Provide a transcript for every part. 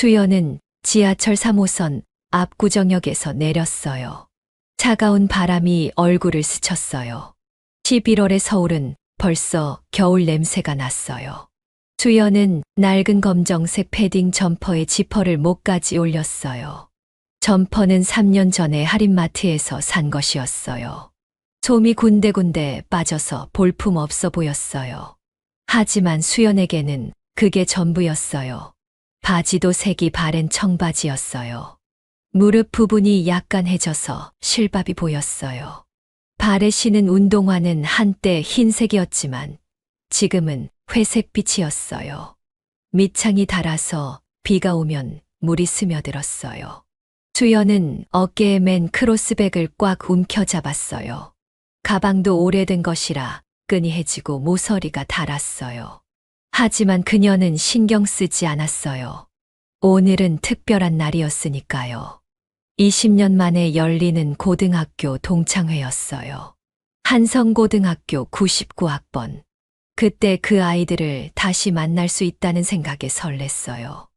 주연은 지하철 3호선 앞 구정역에서 내렸어요. 차가운 바람이 얼굴을 스쳤어요. 11월의 서울은 벌써 겨울 냄새가 났어요. 주연은 낡은 검정색 패딩 점퍼에 지퍼를 목까지 올렸어요. 점퍼는 3년 전에 할인마트에서 산 것이었어요. 솜이 군데군데 빠져서 볼품 없어 보였어요. 하지만 수연에게는 그게 전부였어요. 바지도 색이 바랜 청바지였어요. 무릎 부분이 약간 해져서 실밥이 보였어요. 발에 신은 운동화는 한때 흰색이었지만 지금은 회색빛이었어요. 밑창이 닳아서 비가 오면 물이 스며들었어요. 주연은 어깨에 맨 크로스백을 꽉 움켜잡았어요. 가방도 오래된 것이라 끈이 해지고 모서리가 닳았어요. 하지만 그녀는 신경 쓰지 않았어요. 오늘은 특별한 날이었으니까요. 20년 만에 열리는 고등학교 동창회였어요. 한성고등학교 99학번. 그때 그 아이들을 다시 만날 수 있다는 생각에 설렜어요.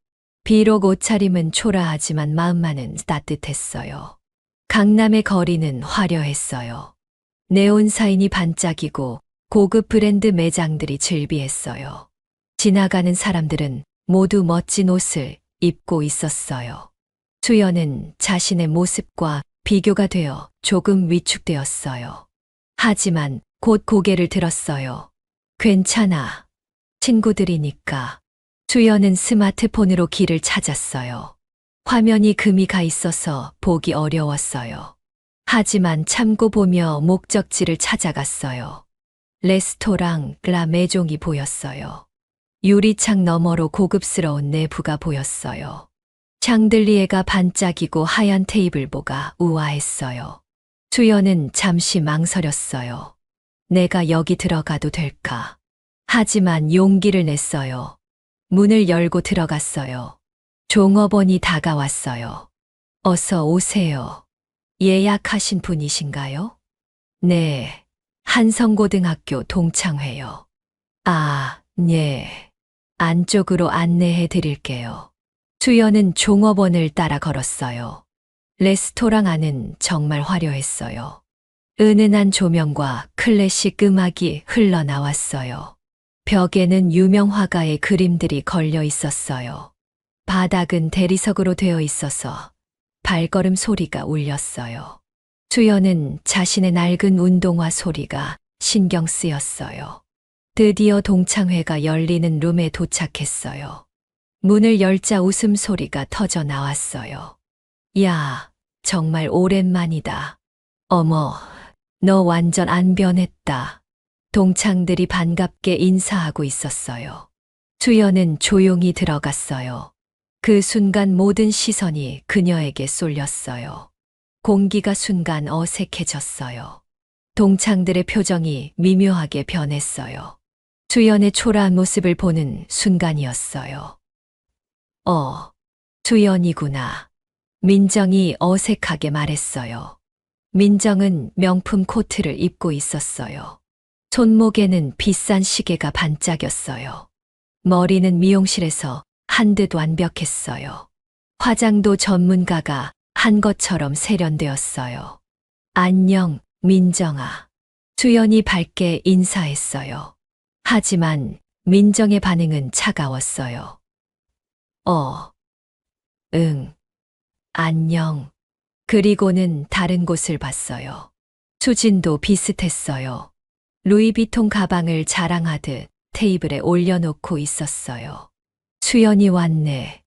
비록 옷차림은 초라하지만 마음만은 따뜻했어요. 강남의 거리는 화려했어요. 네온사인이 반짝이고 고급 브랜드 매장들이 즐비했어요. 지나가는 사람들은 모두 멋진 옷을 입고 있었어요. 주연은 자신의 모습과 비교가 되어 조금 위축되었어요. 하지만 곧 고개를 들었어요. 괜찮아. 친구들이니까. 주연은 스마트폰으로 길을 찾았어요. 화면이 금이 가 있어서 보기 어려웠어요. 하지만 참고 보며 목적지를 찾아갔어요. 레스토랑 라 메종이 보였어요. 유리창 너머로 고급스러운 내부가 보였어요. 샹들리에가 반짝이고 하얀 테이블보가 우아했어요. 주연은 잠시 망설였어요. 내가 여기 들어가도 될까? 하지만 용기를 냈어요. 문을 열고 들어갔어요. 종업원이 다가왔어요. 어서 오세요. 예약하신 분이신가요? 네. 한성고등학교 동창회요. 아, 네. 안쪽으로 안내해 드릴게요. 주연은 종업원을 따라 걸었어요. 레스토랑 안은 정말 화려했어요. 은은한 조명과 클래식 음악이 흘러나왔어요. 벽에는 유명 화가의 그림들이 걸려 있었어요. 바닥은 대리석으로 되어 있어서 발걸음 소리가 울렸어요. 주연은 자신의 낡은 운동화 소리가 신경 쓰였어요. 드디어 동창회가 열리는 룸에 도착했어요. 문을 열자 웃음소리가 터져 나왔어요. 야, 정말 오랜만이다. 어머, 너 완전 안 변했다. 동창들이 반갑게 인사하고 있었어요. 주연은 조용히 들어갔어요. 그 순간 모든 시선이 그녀에게 쏠렸어요. 공기가 순간 어색해졌어요. 동창들의 표정이 미묘하게 변했어요. 주연의 초라한 모습을 보는 순간이었어요. 주연이구나. 민정이 어색하게 말했어요. 민정은 명품 코트를 입고 있었어요. 손목에는 비싼 시계가 반짝였어요. 머리는 미용실에서 한 듯 완벽했어요. 화장도 전문가가 한 것처럼 세련되었어요. 안녕, 민정아. 주연이 밝게 인사했어요. 하지만 민정의 반응은 차가웠어요. 응. 안녕. 그리고는 다른 곳을 봤어요. 수진도 비슷했어요. 루이비통 가방을 자랑하듯 테이블에 올려놓고 있었어요. 수연이 왔네.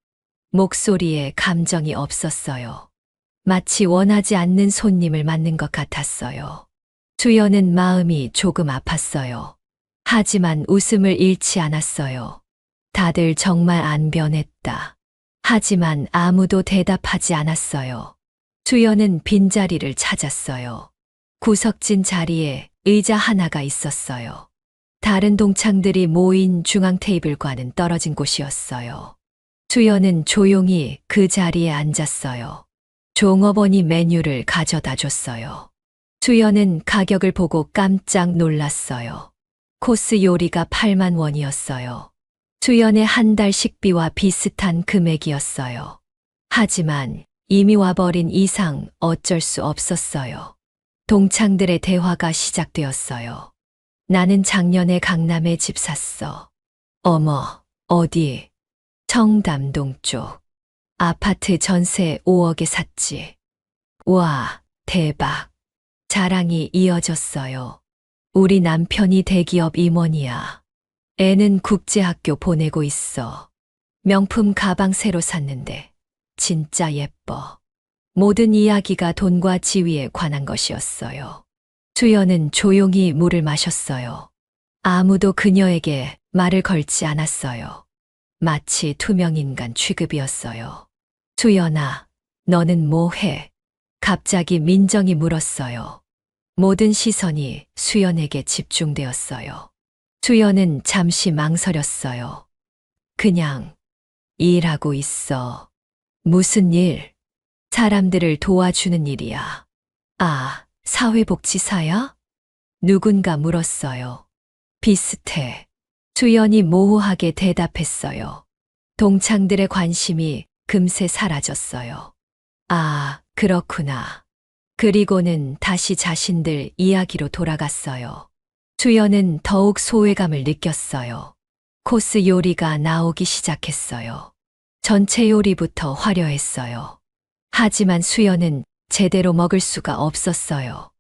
목소리에 감정이 없었어요. 마치 원하지 않는 손님을 맞는 것 같았어요. 수연은 마음이 조금 아팠어요. 하지만 웃음을 잃지 않았어요. 다들 정말 안 변했다. 하지만 아무도 대답하지 않았어요. 수연은 빈자리를 찾았어요. 구석진 자리에 의자 하나가 있었어요. 다른 동창들이 모인 중앙 테이블과는 떨어진 곳이었어요. 수연은 조용히 그 자리에 앉았어요. 종업원이 메뉴를 가져다 줬어요. 수연은 가격을 보고 깜짝 놀랐어요. 코스 요리가 8만 원이었어요. 수연의 한 달 식비와 비슷한 금액이었어요. 하지만 이미 와버린 이상 어쩔 수 없었어요. 동창들의 대화가 시작되었어요. 나는 작년에 강남에 집 샀어. 어머, 어디? 청담동 쪽. 아파트 전세 5억에 샀지. 와, 대박. 자랑이 이어졌어요. 우리 남편이 대기업 임원이야. 애는 국제학교 보내고 있어. 명품 가방 새로 샀는데 진짜 예뻐. 모든 이야기가 돈과 지위에 관한 것이었어요. 수연은 조용히 물을 마셨어요. 아무도 그녀에게 말을 걸지 않았어요. 마치 투명인간 취급이었어요. 수연아, 너는 뭐 해? 갑자기 민정이 물었어요. 모든 시선이 수연에게 집중되었어요. 수연은 잠시 망설였어요. 그냥 일하고 있어. 무슨 일? 사람들을 도와주는 일이야. 아, 사회복지사야? 누군가 물었어요. 비슷해. 수연이 모호하게 대답했어요. 동창들의 관심이 금세 사라졌어요. 아, 그렇구나. 그리고는 다시 자신들 이야기로 돌아갔어요. 수연은 더욱 소외감을 느꼈어요. 코스 요리가 나오기 시작했어요. 전체 요리부터 화려했어요. 하지만 수연은 제대로 먹을 수가 없었어요.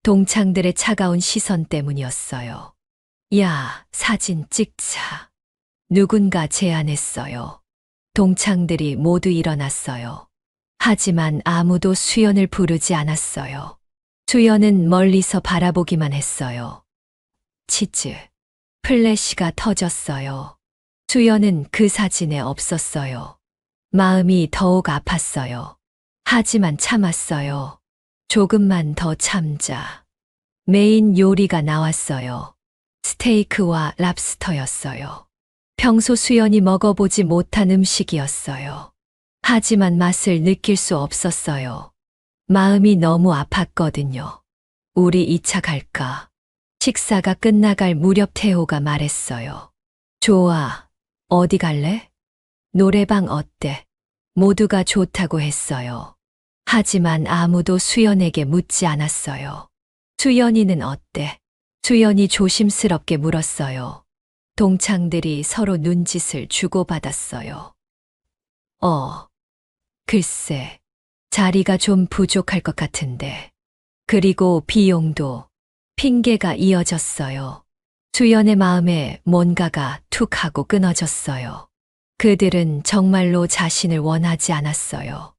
동창들의 차가운 시선 때문이었어요. 야, 사진 찍자. 누군가 제안했어요. 동창들이 모두 일어났어요. 하지만 아무도 수연을 부르지 않았어요. 수연은 멀리서 바라보기만 했어요. 치즈. 플래시가 터졌어요. 수연은 그 사진에 없었어요. 마음이 더욱 아팠어요. 하지만 참았어요. 조금만 더 참자. 메인 요리가 나왔어요. 스테이크와 랍스터였어요. 평소 수연이 먹어보지 못한 음식이었어요. 하지만 맛을 느낄 수 없었어요. 마음이 너무 아팠거든요. 우리 2차 갈까? 식사가 끝나갈 무렵 태호가 말했어요. 좋아. 어디 갈래? 노래방 어때? 모두가 좋다고 했어요. 하지만 아무도 수연에게 묻지 않았어요. 수연이는 어때? 수연이 조심스럽게 물었어요. 동창들이 서로 눈짓을 주고받았어요. 글쎄, 자리가 좀 부족할 것 같은데. 그리고 비용도. 핑계가 이어졌어요. 수연의 마음에 뭔가가 툭 하고 끊어졌어요. 그들은 정말로 자신을 원하지 않았어요.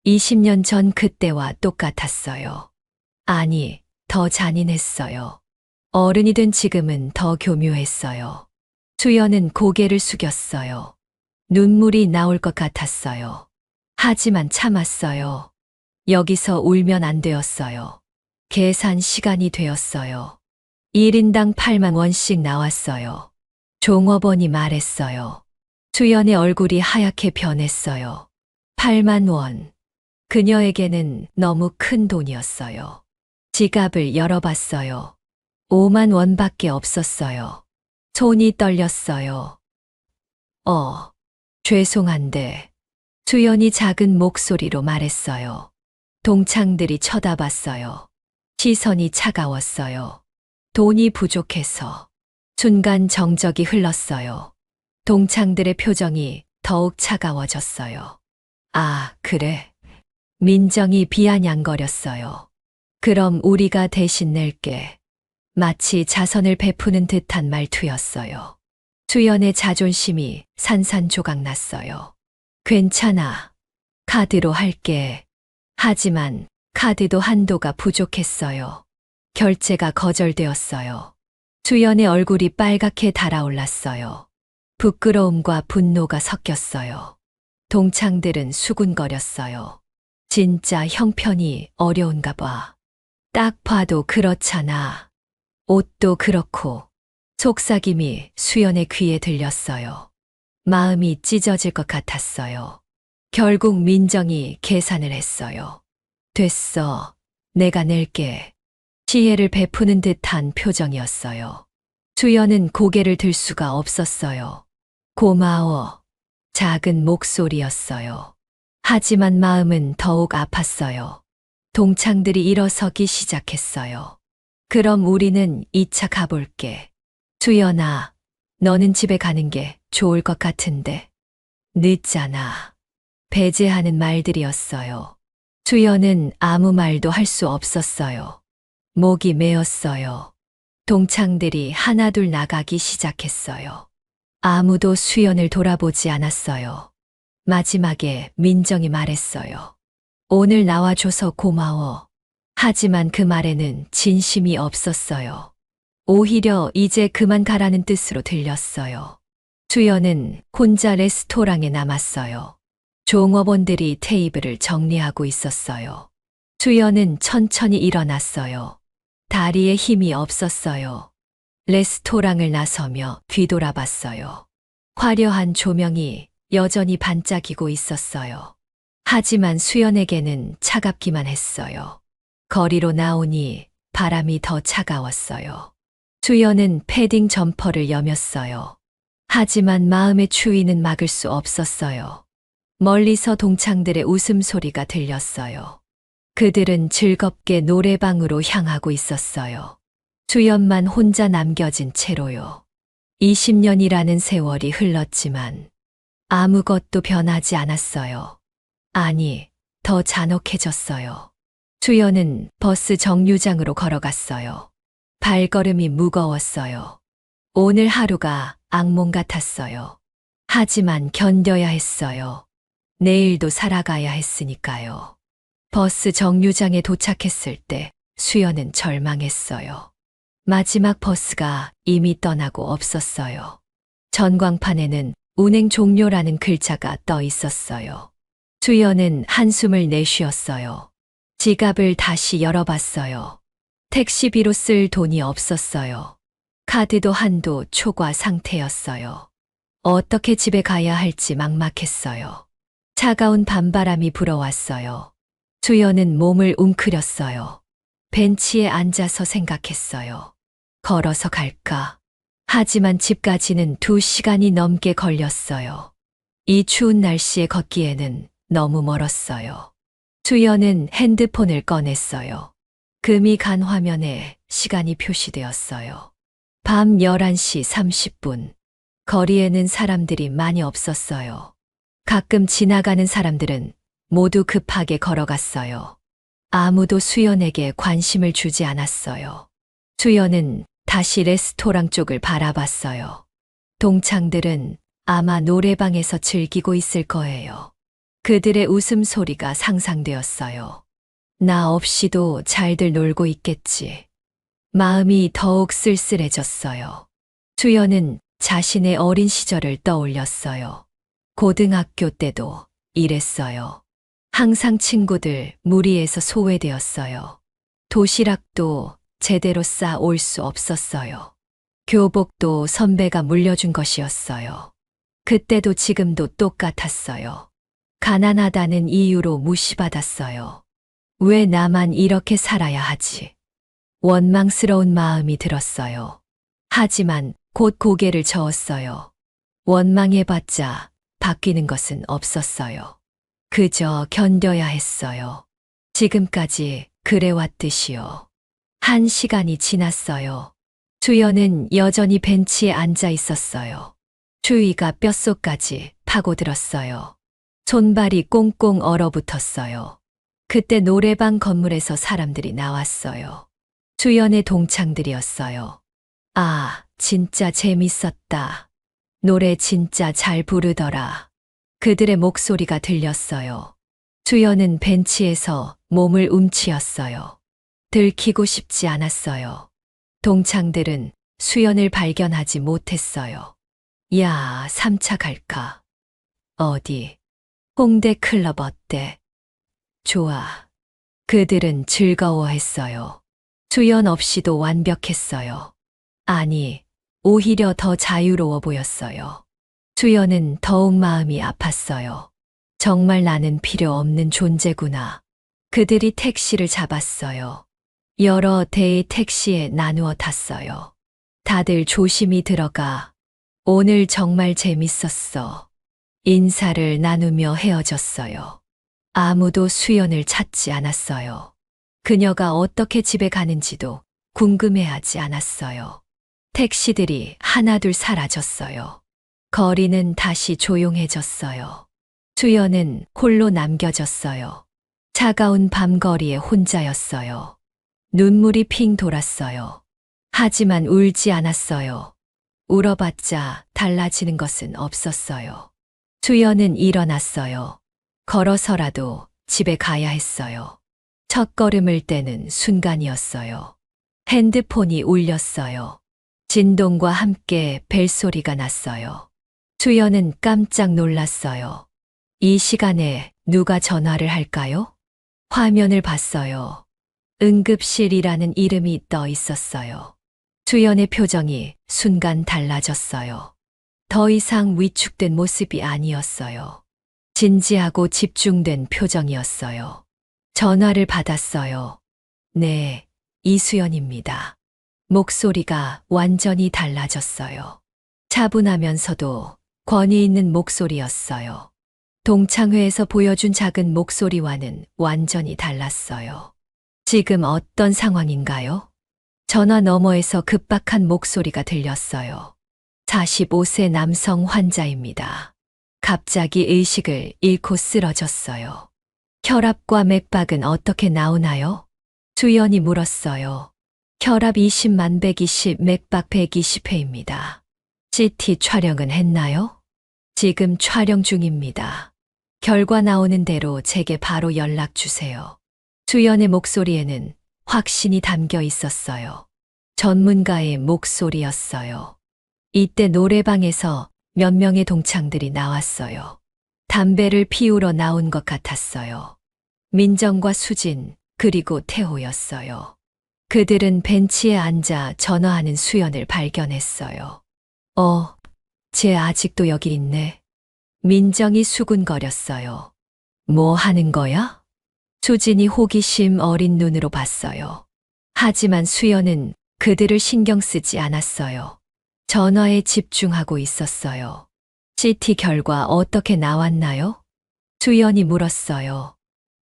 20년 전 그때와 똑같았어요. 아니, 더 잔인했어요. 어른이 된 지금은 더 교묘했어요. 수연은 고개를 숙였어요. 눈물이 나올 것 같았어요. 하지만 참았어요. 여기서 울면 안 되었어요. 계산 시간이 되었어요. 1인당 8만 원씩 나왔어요. 종업원이 말했어요. 수연의 얼굴이 하얗게 변했어요. 8만 원. 그녀에게는 너무 큰 돈이었어요. 지갑을 열어봤어요. 5만 원밖에 없었어요. 손이 떨렸어요. 죄송한데. 수연이 작은 목소리로 말했어요. 동창들이 쳐다봤어요. 시선이 차가웠어요. 돈이 부족해서. 순간 정적이 흘렀어요. 동창들의 표정이 더욱 차가워졌어요. 아, 그래. 민정이 비아냥거렸어요. 그럼 우리가 대신 낼게. 마치 자선을 베푸는 듯한 말투였어요. 수연의 자존심이 산산조각 났어요. 괜찮아. 카드로 할게. 하지만 카드도 한도가 부족했어요. 결제가 거절되었어요. 수연의 얼굴이 빨갛게 달아올랐어요. 부끄러움과 분노가 섞였어요. 동창들은 수군거렸어요. 진짜 형편이 어려운가 봐. 딱 봐도 그렇잖아. 옷도 그렇고. 속삭임이 수연의 귀에 들렸어요. 마음이 찢어질 것 같았어요. 결국 민정이 계산을 했어요. 됐어. 내가 낼게. 지혜를 베푸는 듯한 표정이었어요. 수연은 고개를 들 수가 없었어요. 고마워. 작은 목소리였어요. 하지만 마음은 더욱 아팠어요. 동창들이 일어서기 시작했어요. 그럼 우리는 2차 가볼게. 주연아, 너는 집에 가는 게 좋을 것 같은데. 늦잖아. 배제하는 말들이었어요. 주연은 아무 말도 할 수 없었어요. 목이 메었어요. 동창들이 하나둘 나가기 시작했어요. 아무도 수연을 돌아보지 않았어요. 마지막에 민정이 말했어요. 오늘 나와줘서 고마워. 하지만 그 말에는 진심이 없었어요. 오히려 이제 그만 가라는 뜻으로 들렸어요. 주연은 혼자 레스토랑에 남았어요. 종업원들이 테이블을 정리하고 있었어요. 주연은 천천히 일어났어요. 다리에 힘이 없었어요. 레스토랑을 나서며 뒤돌아봤어요. 화려한 조명이 여전히 반짝이고 있었어요. 하지만 수연에게는 차갑기만 했어요. 거리로 나오니 바람이 더 차가웠어요. 수연은 패딩 점퍼를 여몄어요. 하지만 마음의 추위는 막을 수 없었어요. 멀리서 동창들의 웃음소리가 들렸어요. 그들은 즐겁게 노래방으로 향하고 있었어요. 수연만 혼자 남겨진 채로요. 20년이라는 세월이 흘렀지만 아무것도 변하지 않았어요. 아니, 더 잔혹해졌어요. 수연은 버스 정류장으로 걸어갔어요. 발걸음이 무거웠어요. 오늘 하루가 악몽 같았어요. 하지만 견뎌야 했어요. 내일도 살아가야 했으니까요. 버스 정류장에 도착했을 때 수연은 절망했어요. 마지막 버스가 이미 떠나고 없었어요. 전광판에는 운행 종료라는 글자가 떠 있었어요. 수연은 한숨을 내쉬었어요. 지갑을 다시 열어봤어요. 택시비로 쓸 돈이 없었어요. 카드도 한도 초과 상태였어요. 어떻게 집에 가야 할지 막막했어요. 차가운 밤바람이 불어왔어요. 수연은 몸을 웅크렸어요. 벤치에 앉아서 생각했어요. 걸어서 갈까? 하지만 집까지는 2시간이 넘게 걸렸어요. 이 추운 날씨에 걷기에는 너무 멀었어요. 수연은 핸드폰을 꺼냈어요. 금이 간 화면에 시간이 표시되었어요. 밤 11시 30분. 거리에는 사람들이 많이 없었어요. 가끔 지나가는 사람들은 모두 급하게 걸어갔어요. 아무도 수연에게 관심을 주지 않았어요. 수연은 다시 레스토랑 쪽을 바라봤어요. 동창들은 아마 노래방에서 즐기고 있을 거예요. 그들의 웃음소리가 상상되었어요. 나 없이도 잘들 놀고 있겠지. 마음이 더욱 쓸쓸해졌어요. 수연은 자신의 어린 시절을 떠올렸어요. 고등학교 때도 이랬어요. 항상 친구들 무리해서 소외되었어요. 도시락도 제대로 싸올 수 없었어요. 교복도 선배가 물려준 것이었어요. 그때도 지금도 똑같았어요. 가난하다는 이유로 무시받았어요. 왜 나만 이렇게 살아야 하지? 원망스러운 마음이 들었어요. 하지만 곧 고개를 저었어요. 원망해봤자 바뀌는 것은 없었어요. 그저 견뎌야 했어요. 지금까지 그래왔듯이요. 1시간이 지났어요. 수연은 여전히 벤치에 앉아 있었어요. 추위가 뼛속까지 파고들었어요. 손발이 꽁꽁 얼어붙었어요. 그때 노래방 건물에서 사람들이 나왔어요. 수연의 동창들이었어요. 아, 진짜 재밌었다. 노래 진짜 잘 부르더라. 그들의 목소리가 들렸어요. 수연은 벤치에서 몸을 움츠렸어요. 들키고 싶지 않았어요. 동창들은 수연을 발견하지 못했어요. 야, 3차 갈까? 어디? 홍대 클럽 어때? 좋아. 그들은 즐거워했어요. 수연 없이도 완벽했어요. 아니, 오히려 더 자유로워 보였어요. 수연은 더욱 마음이 아팠어요. 정말 나는 필요 없는 존재구나. 그들이 택시를 잡았어요. 여러 대의 택시에 나누어 탔어요. 다들 조심히 들어가. 오늘 정말 재밌었어. 인사를 나누며 헤어졌어요. 아무도 수연을 찾지 않았어요. 그녀가 어떻게 집에 가는지도 궁금해하지 않았어요. 택시들이 하나둘 사라졌어요. 거리는 다시 조용해졌어요. 수연은 홀로 남겨졌어요. 차가운 밤거리에 혼자였어요. 눈물이 핑 돌았어요. 하지만 울지 않았어요. 울어봤자 달라지는 것은 없었어요. 수연은 일어났어요. 걸어서라도 집에 가야 했어요. 첫걸음을 떼는 순간이었어요. 핸드폰이 울렸어요. 진동과 함께 벨소리가 났어요. 수연은 깜짝 놀랐어요. 이 시간에 누가 전화를 할까요? 화면을 봤어요. 응급실이라는 이름이 떠 있었어요. 수연의 표정이 순간 달라졌어요. 더 이상 위축된 모습이 아니었어요. 진지하고 집중된 표정이었어요. 전화를 받았어요. 네, 이수연입니다. 목소리가 완전히 달라졌어요. 차분하면서도 권위 있는 목소리였어요. 동창회에서 보여준 작은 목소리와는 완전히 달랐어요. 지금 어떤 상황인가요? 전화 너머에서 급박한 목소리가 들렸어요. 45세 남성 환자입니다. 갑자기 의식을 잃고 쓰러졌어요. 혈압과 맥박은 어떻게 나오나요? 수연이 물었어요. 혈압 20만 120, 맥박 120회입니다. CT 촬영은 했나요? 지금 촬영 중입니다. 결과 나오는 대로 제게 바로 연락 주세요. 수연의 목소리에는 확신이 담겨 있었어요. 전문가의 목소리였어요. 이때 노래방에서 몇 명의 동창들이 나왔어요. 담배를 피우러 나온 것 같았어요. 민정과 수진, 그리고 태호였어요. 그들은 벤치에 앉아 전화하는 수연을 발견했어요. 쟤 아직도 여기 있네. 민정이 수군거렸어요. 뭐 하는 거야? 수진이 호기심 어린 눈으로 봤어요. 하지만 수연은 그들을 신경 쓰지 않았어요. 전화에 집중하고 있었어요. CT 결과 어떻게 나왔나요? 수연이 물었어요.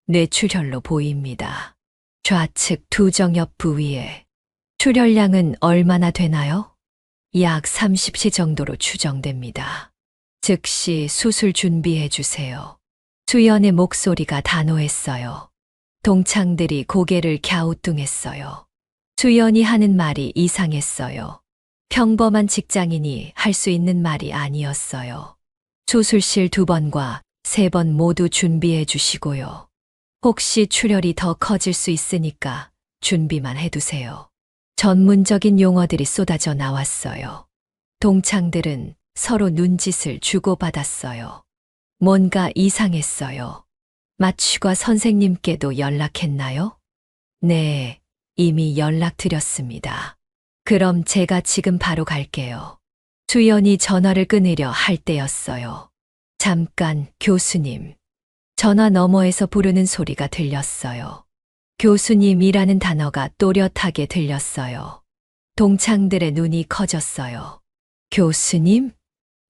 뇌출혈로 보입니다. 좌측 두정엽 부위에. 출혈량은 얼마나 되나요? 약 30시 정도로 추정됩니다. 즉시 수술 준비해 주세요. 수연의 목소리가 단호했어요. 동창들이 고개를 갸우뚱했어요. 수연이 하는 말이 이상했어요. 평범한 직장인이 할 수 있는 말이 아니었어요. 수술실 2번과 3번 모두 준비해 주시고요. 혹시 출혈이 더 커질 수 있으니까 준비만 해두세요. 전문적인 용어들이 쏟아져 나왔어요. 동창들은 서로 눈짓을 주고받았어요. 뭔가 이상했어요. 마취과 선생님께도 연락했나요? 네, 이미 연락드렸습니다. 그럼 제가 지금 바로 갈게요. 수연이 전화를 끊으려 할 때였어요. 잠깐, 교수님. 전화 너머에서 부르는 소리가 들렸어요. 교수님이라는 단어가 또렷하게 들렸어요. 동창들의 눈이 커졌어요. 교수님?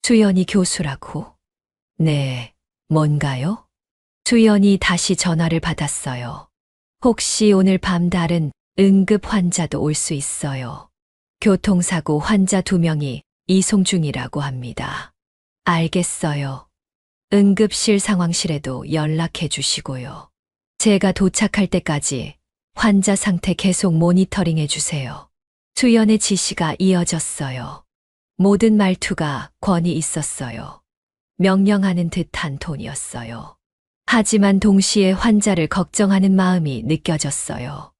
수연이 교수라고? 네, 뭔가요? 수연이 다시 전화를 받았어요. 혹시 오늘 밤 다른 응급 환자도 올 수 있어요. 교통사고 환자 2명이 이송 중이라고 합니다. 알겠어요. 응급실 상황실에도 연락해 주시고요. 제가 도착할 때까지 환자 상태 계속 모니터링해 주세요. 수연의 지시가 이어졌어요. 모든 말투가 권위 있었어요. 명령하는 듯한 톤이었어요. 하지만 동시에 환자를 걱정하는 마음이 느껴졌어요.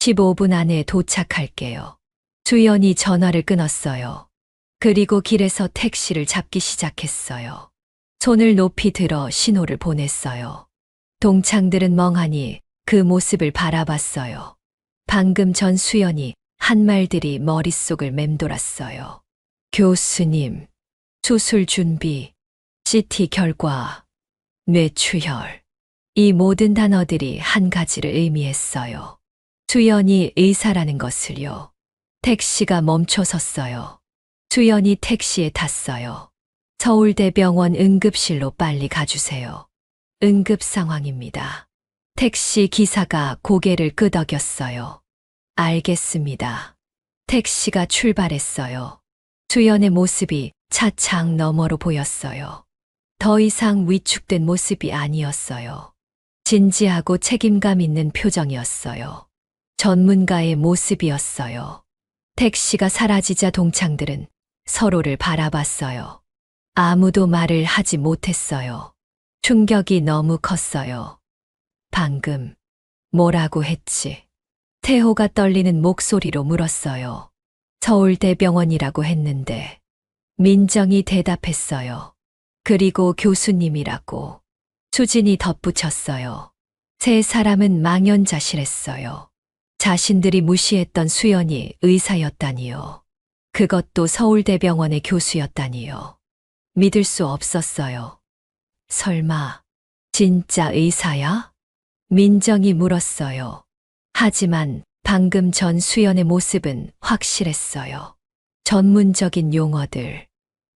15분 안에 도착할게요. 수연이 전화를 끊었어요. 그리고 길에서 택시를 잡기 시작했어요. 손을 높이 들어 신호를 보냈어요. 동창들은 멍하니 그 모습을 바라봤어요. 방금 전 수연이 한 말들이 머릿속을 맴돌았어요. 교수님, 수술 준비, CT 결과, 뇌출혈. 이 모든 단어들이 한 가지를 의미했어요. 수연이 의사라는 것을요. 택시가 멈춰 섰어요. 수연이 택시에 탔어요. 서울대병원 응급실로 빨리 가주세요. 응급 상황입니다. 택시 기사가 고개를 끄덕였어요. 알겠습니다. 택시가 출발했어요. 수연의 모습이 차창 너머로 보였어요. 더 이상 위축된 모습이 아니었어요. 진지하고 책임감 있는 표정이었어요. 전문가의 모습이었어요. 택시가 사라지자 동창들은 서로를 바라봤어요. 아무도 말을 하지 못했어요. 충격이 너무 컸어요. 방금 뭐라고 했지? 태호가 떨리는 목소리로 물었어요. 서울대병원이라고 했는데 민정이 대답했어요. 그리고 교수님이라고. 수진이 덧붙였어요. 세 사람은 망연자실했어요. 자신들이 무시했던 수연이 의사였다니요. 그것도 서울대병원의 교수였다니요. 믿을 수 없었어요. 설마 진짜 의사야? 민정이 물었어요. 하지만 방금 전 수연의 모습은 확실했어요. 전문적인 용어들,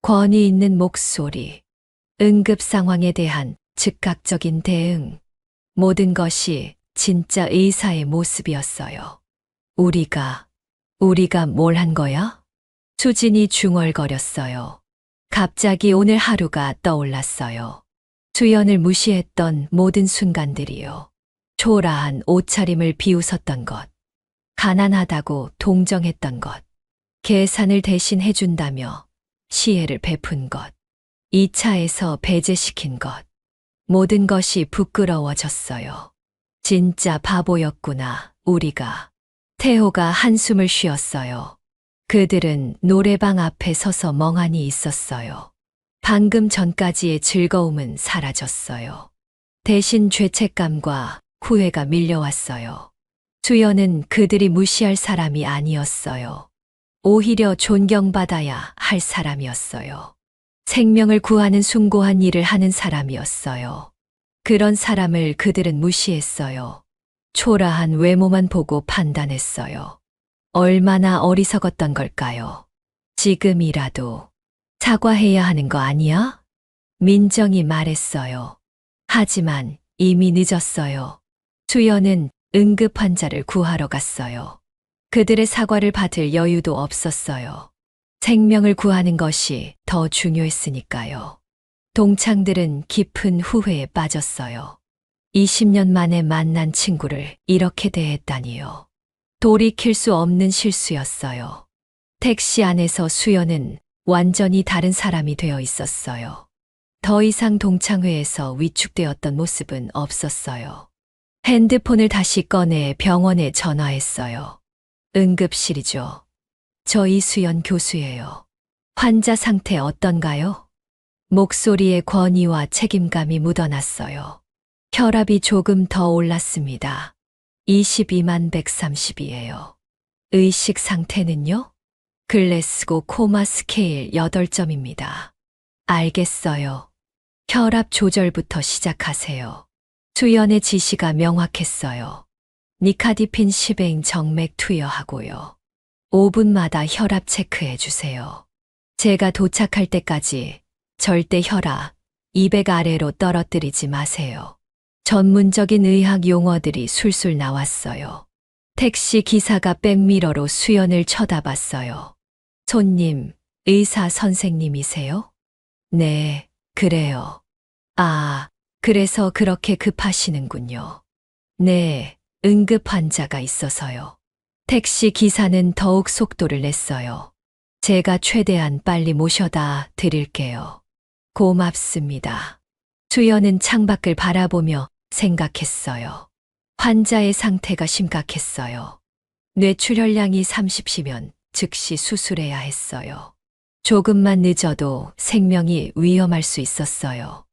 권위 있는 목소리, 응급 상황에 대한 즉각적인 대응, 모든 것이 진짜 의사의 모습이었어요. 우리가 뭘 한 거야? 수진이 중얼거렸어요. 갑자기 오늘 하루가 떠올랐어요. 수연을 무시했던 모든 순간들이요. 초라한 옷차림을 비웃었던 것, 가난하다고 동정했던 것, 계산을 대신 해준다며 시혜를 베푼 것, 2차에서 배제시킨 것, 모든 것이 부끄러워졌어요. 진짜 바보였구나, 우리가. 태호가 한숨을 쉬었어요. 그들은 노래방 앞에 서서 멍하니 있었어요. 방금 전까지의 즐거움은 사라졌어요. 대신 죄책감과 후회가 밀려왔어요. 수연은 그들이 무시할 사람이 아니었어요. 오히려 존경받아야 할 사람이었어요. 생명을 구하는 숭고한 일을 하는 사람이었어요. 그런 사람을 그들은 무시했어요. 초라한 외모만 보고 판단했어요. 얼마나 어리석었던 걸까요? 지금이라도 사과해야 하는 거 아니야? 민정이 말했어요. 하지만 이미 늦었어요. 수연은 응급 환자를 구하러 갔어요. 그들의 사과를 받을 여유도 없었어요. 생명을 구하는 것이 더 중요했으니까요. 동창들은 깊은 후회에 빠졌어요. 20년 만에 만난 친구를 이렇게 대했다니요. 돌이킬 수 없는 실수였어요. 택시 안에서 수연은 완전히 다른 사람이 되어 있었어요. 더 이상 동창회에서 위축되었던 모습은 없었어요. 핸드폰을 다시 꺼내 병원에 전화했어요. 응급실이죠. 저 이수연 교수예요. 환자 상태 어떤가요? 목소리에 권위와 책임감이 묻어났어요. 혈압이 조금 더 올랐습니다. 22만 130이에요. 의식 상태는요? 글래스고 코마 스케일 8점입니다. 알겠어요. 혈압 조절부터 시작하세요. 수연의 지시가 명확했어요. 니카디핀 10행 정맥 투여하고요. 5분마다 혈압 체크해 주세요. 제가 도착할 때까지 절대 혈압 200 아래로 떨어뜨리지 마세요. 전문적인 의학 용어들이 술술 나왔어요. 택시 기사가 백미러로 수연을 쳐다봤어요. 손님, 의사 선생님이세요? 네, 그래요. 아, 그래서 그렇게 급하시는군요. 네, 응급 환자가 있어서요. 택시 기사는 더욱 속도를 냈어요. 제가 최대한 빨리 모셔다 드릴게요. 고맙습니다. 수연은 창밖을 바라보며 생각했어요. 환자의 상태가 심각했어요. 뇌출혈량이 30시면 즉시 수술해야 했어요. 조금만 늦어도 생명이 위험할 수 있었어요.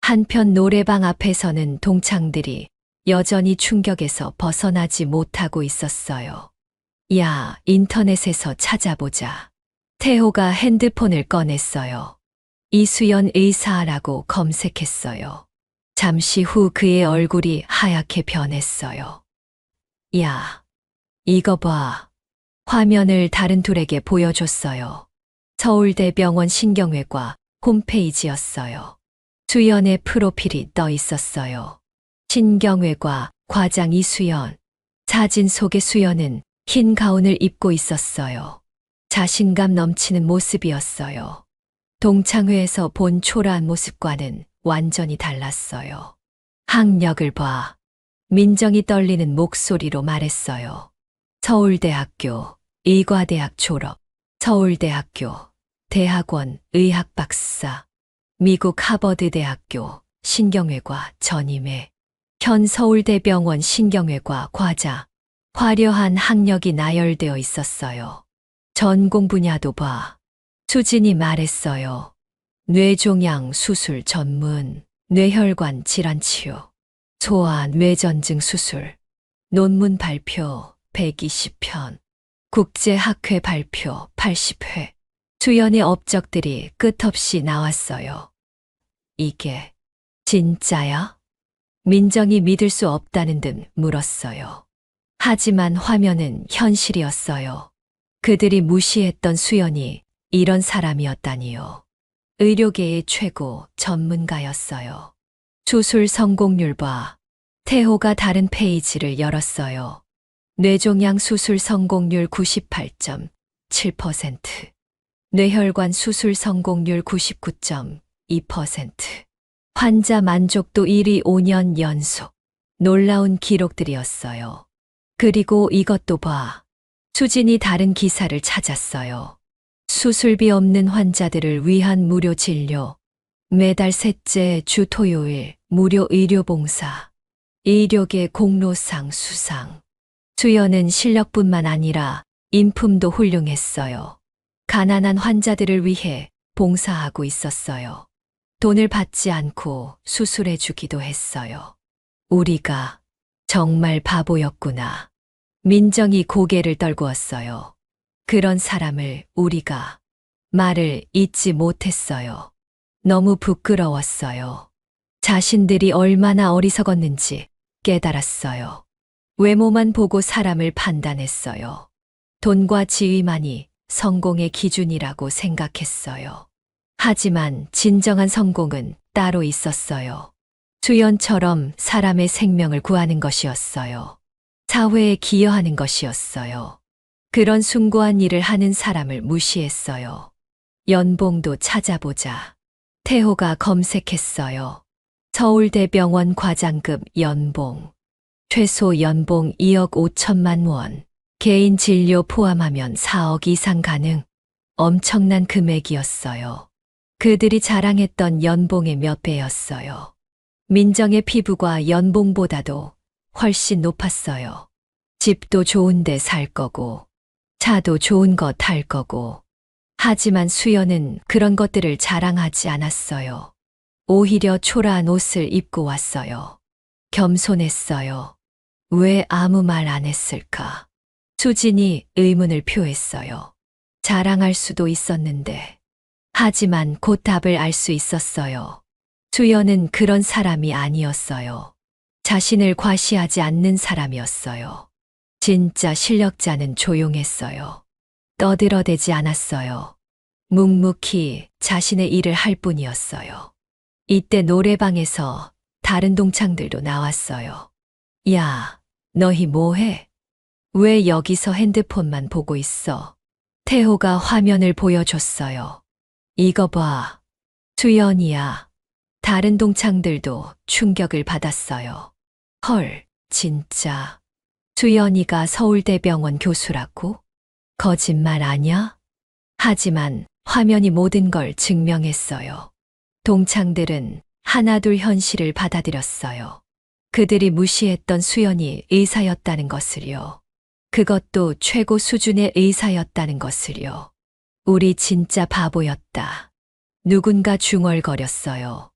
한편 노래방 앞에서는 동창들이 여전히 충격에서 벗어나지 못하고 있었어요. 야, 인터넷에서 찾아보자. 태호가 핸드폰을 꺼냈어요. 이수연 의사라고 검색했어요. 잠시 후 그의 얼굴이 하얗게 변했어요. 야, 이거 봐. 화면을 다른 둘에게 보여줬어요. 서울대병원 신경외과 홈페이지였어요. 수연의 프로필이 떠 있었어요. 신경외과 과장 이수연. 사진 속의 수연은 흰 가운을 입고 있었어요. 자신감 넘치는 모습이었어요. 동창회에서 본 초라한 모습과는 완전히 달랐어요. 학력을 봐. 민정이 떨리는 목소리로 말했어요. 서울대학교 의과대학 졸업, 서울대학교 대학원 의학 박사, 미국 하버드 대학교 신경외과 전임해, 현 서울대병원 신경외과 과자. 화려한 학력이 나열되어 있었어요. 전공 분야도 봐. 수진이 말했어요. 뇌종양 수술 전문, 뇌혈관 질환 치료, 소아 뇌전증 수술, 논문 발표 120편, 국제학회 발표 80회, 수연의 업적들이 끝없이 나왔어요. 이게 진짜야? 민정이 믿을 수 없다는 듯 물었어요. 하지만 화면은 현실이었어요. 그들이 무시했던 수연이 이런 사람이었다니요. 의료계의 최고 전문가였어요. 수술 성공률 봐. 태호가 다른 페이지를 열었어요. 뇌종양 수술 성공률 98.7%, 뇌혈관 수술 성공률 99.2%, 환자 만족도 1위 5년 연속. 놀라운 기록들이었어요. 그리고 이것도 봐. 수진이 다른 기사를 찾았어요. 수술비 없는 환자들을 위한 무료 진료, 매달 셋째 주 토요일 무료 의료봉사, 의료계 공로상 수상. 수연은 실력뿐만 아니라 인품도 훌륭했어요. 가난한 환자들을 위해 봉사하고 있었어요. 돈을 받지 않고 수술해 주기도 했어요. 우리가 정말 바보였구나. 민정이 고개를 떨구었어요. 그런 사람을 우리가 말을 잇지 못했어요. 너무 부끄러웠어요. 자신들이 얼마나 어리석었는지 깨달았어요. 외모만 보고 사람을 판단했어요. 돈과 지위만이 성공의 기준이라고 생각했어요. 하지만 진정한 성공은 따로 있었어요. 수연처럼 사람의 생명을 구하는 것이었어요. 사회에 기여하는 것이었어요. 그런 숭고한 일을 하는 사람을 무시했어요. 연봉도 찾아보자. 태호가 검색했어요. 서울대병원 과장급 연봉. 최소 연봉 2억 5천만 원. 개인 진료 포함하면 4억 이상 가능. 엄청난 금액이었어요. 그들이 자랑했던 연봉의 몇 배였어요. 민정의 피부가 연봉보다도 훨씬 높았어요. 집도 좋은데 살 거고, 차도 좋은 거 탈 거고. 하지만 수연은 그런 것들을 자랑하지 않았어요. 오히려 초라한 옷을 입고 왔어요. 겸손했어요. 왜 아무 말 안 했을까? 수진이 의문을 표했어요. 자랑할 수도 있었는데. 하지만 곧 답을 알 수 있었어요. 수연은 그런 사람이 아니었어요. 자신을 과시하지 않는 사람이었어요. 진짜 실력자는 조용했어요. 떠들어대지 않았어요. 묵묵히 자신의 일을 할 뿐이었어요. 이때 노래방에서 다른 동창들도 나왔어요. 야, 너희 뭐해? 왜 여기서 핸드폰만 보고 있어? 태호가 화면을 보여줬어요. 이거 봐. 수연이야. 다른 동창들도 충격을 받았어요. 헐, 진짜. 수연이가 서울대병원 교수라고? 거짓말 아냐? 하지만 화면이 모든 걸 증명했어요. 동창들은 하나둘 현실을 받아들였어요. 그들이 무시했던 수연이 의사였다는 것을요. 그것도 최고 수준의 의사였다는 것을요. 우리 진짜 바보였다. 누군가 중얼거렸어요.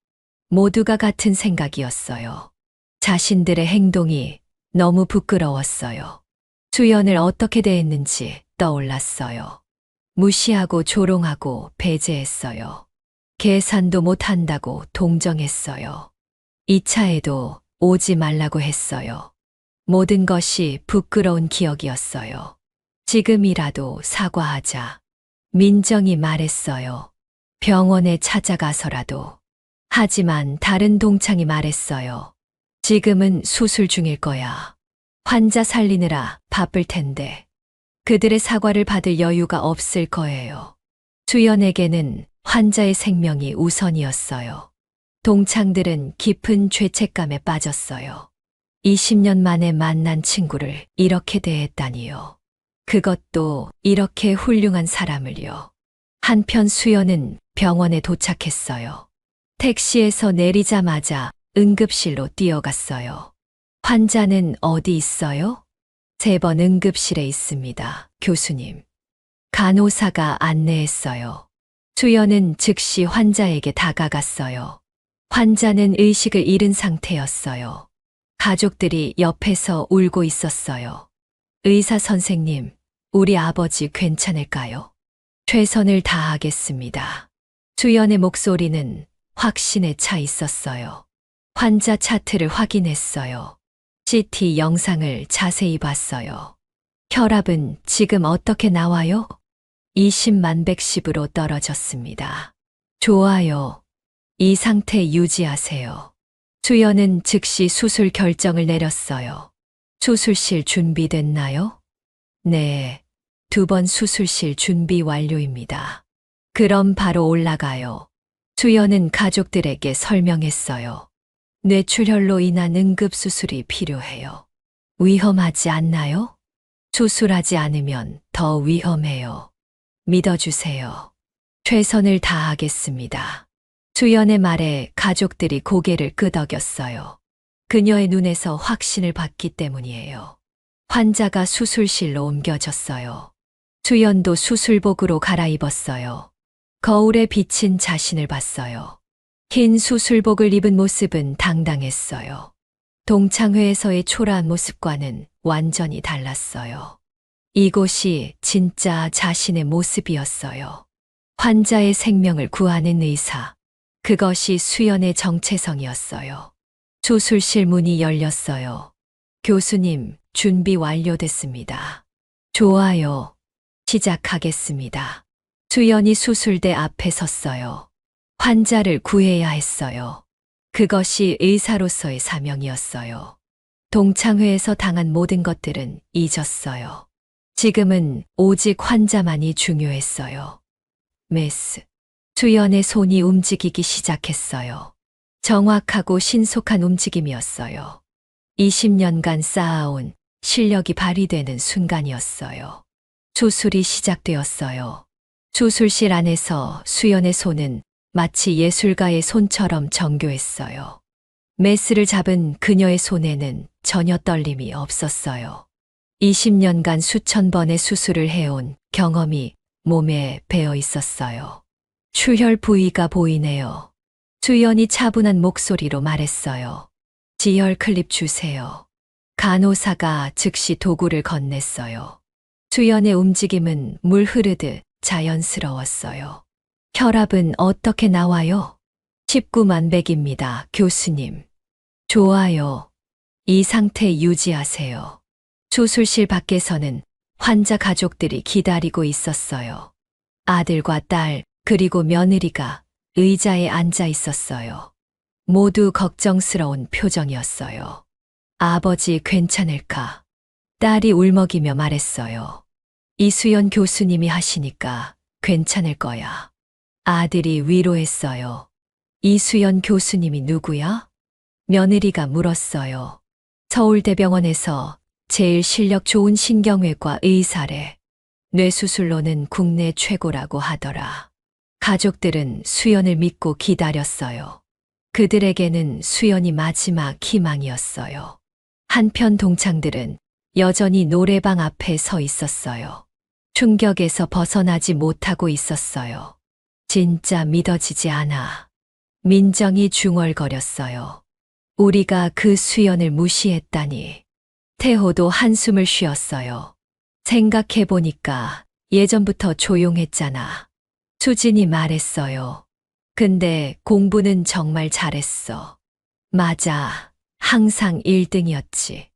모두가 같은 생각이었어요. 자신들의 행동이 너무 부끄러웠어요. 수연을 어떻게 대했는지 떠올랐어요. 무시하고 조롱하고 배제했어요. 계산도 못한다고 동정했어요. 2차에도 오지 말라고 했어요. 모든 것이 부끄러운 기억이었어요. 지금이라도 사과하자. 민정이 말했어요. 병원에 찾아가서라도. 하지만 다른 동창이 말했어요. 지금은 수술 중일 거야. 환자 살리느라 바쁠 텐데. 그들의 사과를 받을 여유가 없을 거예요. 수연에게는 환자의 생명이 우선이었어요. 동창들은 깊은 죄책감에 빠졌어요. 20년 만에 만난 친구를 이렇게 대했다니요. 그것도 이렇게 훌륭한 사람을요. 한편 수연은 병원에 도착했어요. 택시에서 내리자마자 응급실로 뛰어갔어요. 환자는 어디 있어요? 3번 응급실에 있습니다, 교수님. 간호사가 안내했어요. 수연은 즉시 환자에게 다가갔어요. 환자는 의식을 잃은 상태였어요. 가족들이 옆에서 울고 있었어요. 의사 선생님, 우리 아버지 괜찮을까요? 최선을 다하겠습니다. 수연의 목소리는 확신에 차 있었어요. 환자 차트를 확인했어요. CT 영상을 자세히 봤어요. 혈압은 지금 어떻게 나와요? 20만 110으로 떨어졌습니다. 좋아요. 이 상태 유지하세요. 수연은 즉시 수술 결정을 내렸어요. 수술실 준비됐나요? 네. 2번 수술실 준비 완료입니다. 그럼 바로 올라가요. 수연은 가족들에게 설명했어요. 뇌출혈로 인한 응급수술이 필요해요. 위험하지 않나요? 수술하지 않으면 더 위험해요. 믿어주세요. 최선을 다하겠습니다. 수연의 말에 가족들이 고개를 끄덕였어요. 그녀의 눈에서 확신을 받기 때문이에요. 환자가 수술실로 옮겨졌어요. 수연도 수술복으로 갈아입었어요. 거울에 비친 자신을 봤어요. 흰 수술복을 입은 모습은 당당했어요. 동창회에서의 초라한 모습과는 완전히 달랐어요. 이곳이 진짜 자신의 모습이었어요. 환자의 생명을 구하는 의사. 그것이 수연의 정체성이었어요. 수술실 문이 열렸어요. 교수님, 준비 완료됐습니다. 좋아요. 시작하겠습니다. 수연이 수술대 앞에 섰어요. 환자를 구해야 했어요. 그것이 의사로서의 사명이었어요. 동창회에서 당한 모든 것들은 잊었어요. 지금은 오직 환자만이 중요했어요. 메스. 수연의 손이 움직이기 시작했어요. 정확하고 신속한 움직임이었어요. 20년간 쌓아온 실력이 발휘되는 순간이었어요. 수술이 시작되었어요. 수술실 안에서 수연의 손은 마치 예술가의 손처럼 정교했어요. 메스를 잡은 그녀의 손에는 전혀 떨림이 없었어요. 20년간 수천 번의 수술을 해온 경험이 몸에 배어 있었어요. 출혈 부위가 보이네요. 수연이 차분한 목소리로 말했어요. 지혈 클립 주세요. 간호사가 즉시 도구를 건넸어요. 수연의 움직임은 물 흐르듯 자연스러웠어요. 혈압은 어떻게 나와요? 19만 100입니다, 교수님. 좋아요. 이 상태 유지하세요. 수술실 밖에서는 환자 가족들이 기다리고 있었어요. 아들과 딸, 그리고 며느리가 의자에 앉아 있었어요. 모두 걱정스러운 표정이었어요. 아버지 괜찮을까? 딸이 울먹이며 말했어요. 이수연 교수님이 하시니까 괜찮을 거야. 아들이 위로했어요. 이수연 교수님이 누구야? 며느리가 물었어요. 서울대병원에서 제일 실력 좋은 신경외과 의사래. 뇌수술로는 국내 최고라고 하더라. 가족들은 수연을 믿고 기다렸어요. 그들에게는 수연이 마지막 희망이었어요. 한편 동창들은 여전히 노래방 앞에 서 있었어요. 충격에서 벗어나지 못하고 있었어요. 진짜 믿어지지 않아. 민정이 중얼거렸어요. 우리가 그 수연을 무시했다니. 태호도 한숨을 쉬었어요. 생각해보니까 예전부터 조용했잖아. 수진이 말했어요. 근데 공부는 정말 잘했어. 맞아. 항상 1등이었지.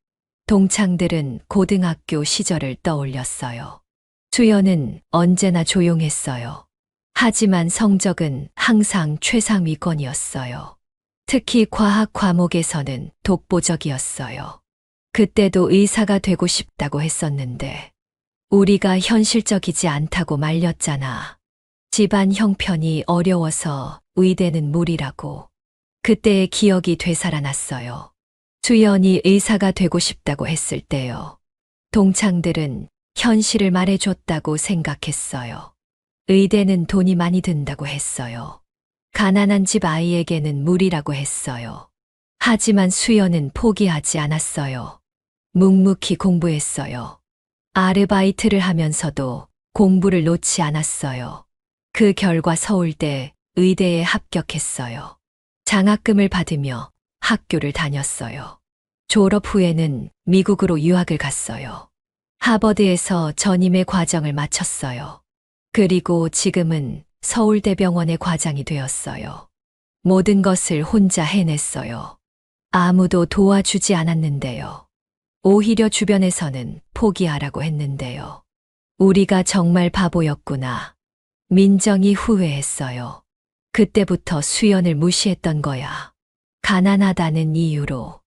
동창들은 고등학교 시절을 떠올렸어요. 수연은 언제나 조용했어요. 하지만 성적은 항상 최상위권이었어요. 특히 과학 과목에서는 독보적이었어요. 그때도 의사가 되고 싶다고 했었는데 우리가 현실적이지 않다고 말렸잖아. 집안 형편이 어려워서 의대는 무리라고. 그때의 기억이 되살아났어요. 수연이 의사가 되고 싶다고 했을 때요. 동창들은 현실을 말해줬다고 생각했어요. 의대는 돈이 많이 든다고 했어요. 가난한 집 아이에게는 무리라고 했어요. 하지만 수연은 포기하지 않았어요. 묵묵히 공부했어요. 아르바이트를 하면서도 공부를 놓지 않았어요. 그 결과 서울대 의대에 합격했어요. 장학금을 받으며 학교를 다녔어요. 졸업 후에는 미국으로 유학을 갔어요. 하버드에서 전임의 과정을 마쳤어요. 그리고 지금은 서울대병원의 과장이 되었어요. 모든 것을 혼자 해냈어요. 아무도 도와주지 않았는데요. 오히려 주변에서는 포기하라고 했는데요. 우리가 정말 바보였구나. 민정이 후회했어요. 그때부터 수연을 무시했던 거야. 가난하다는 이유로.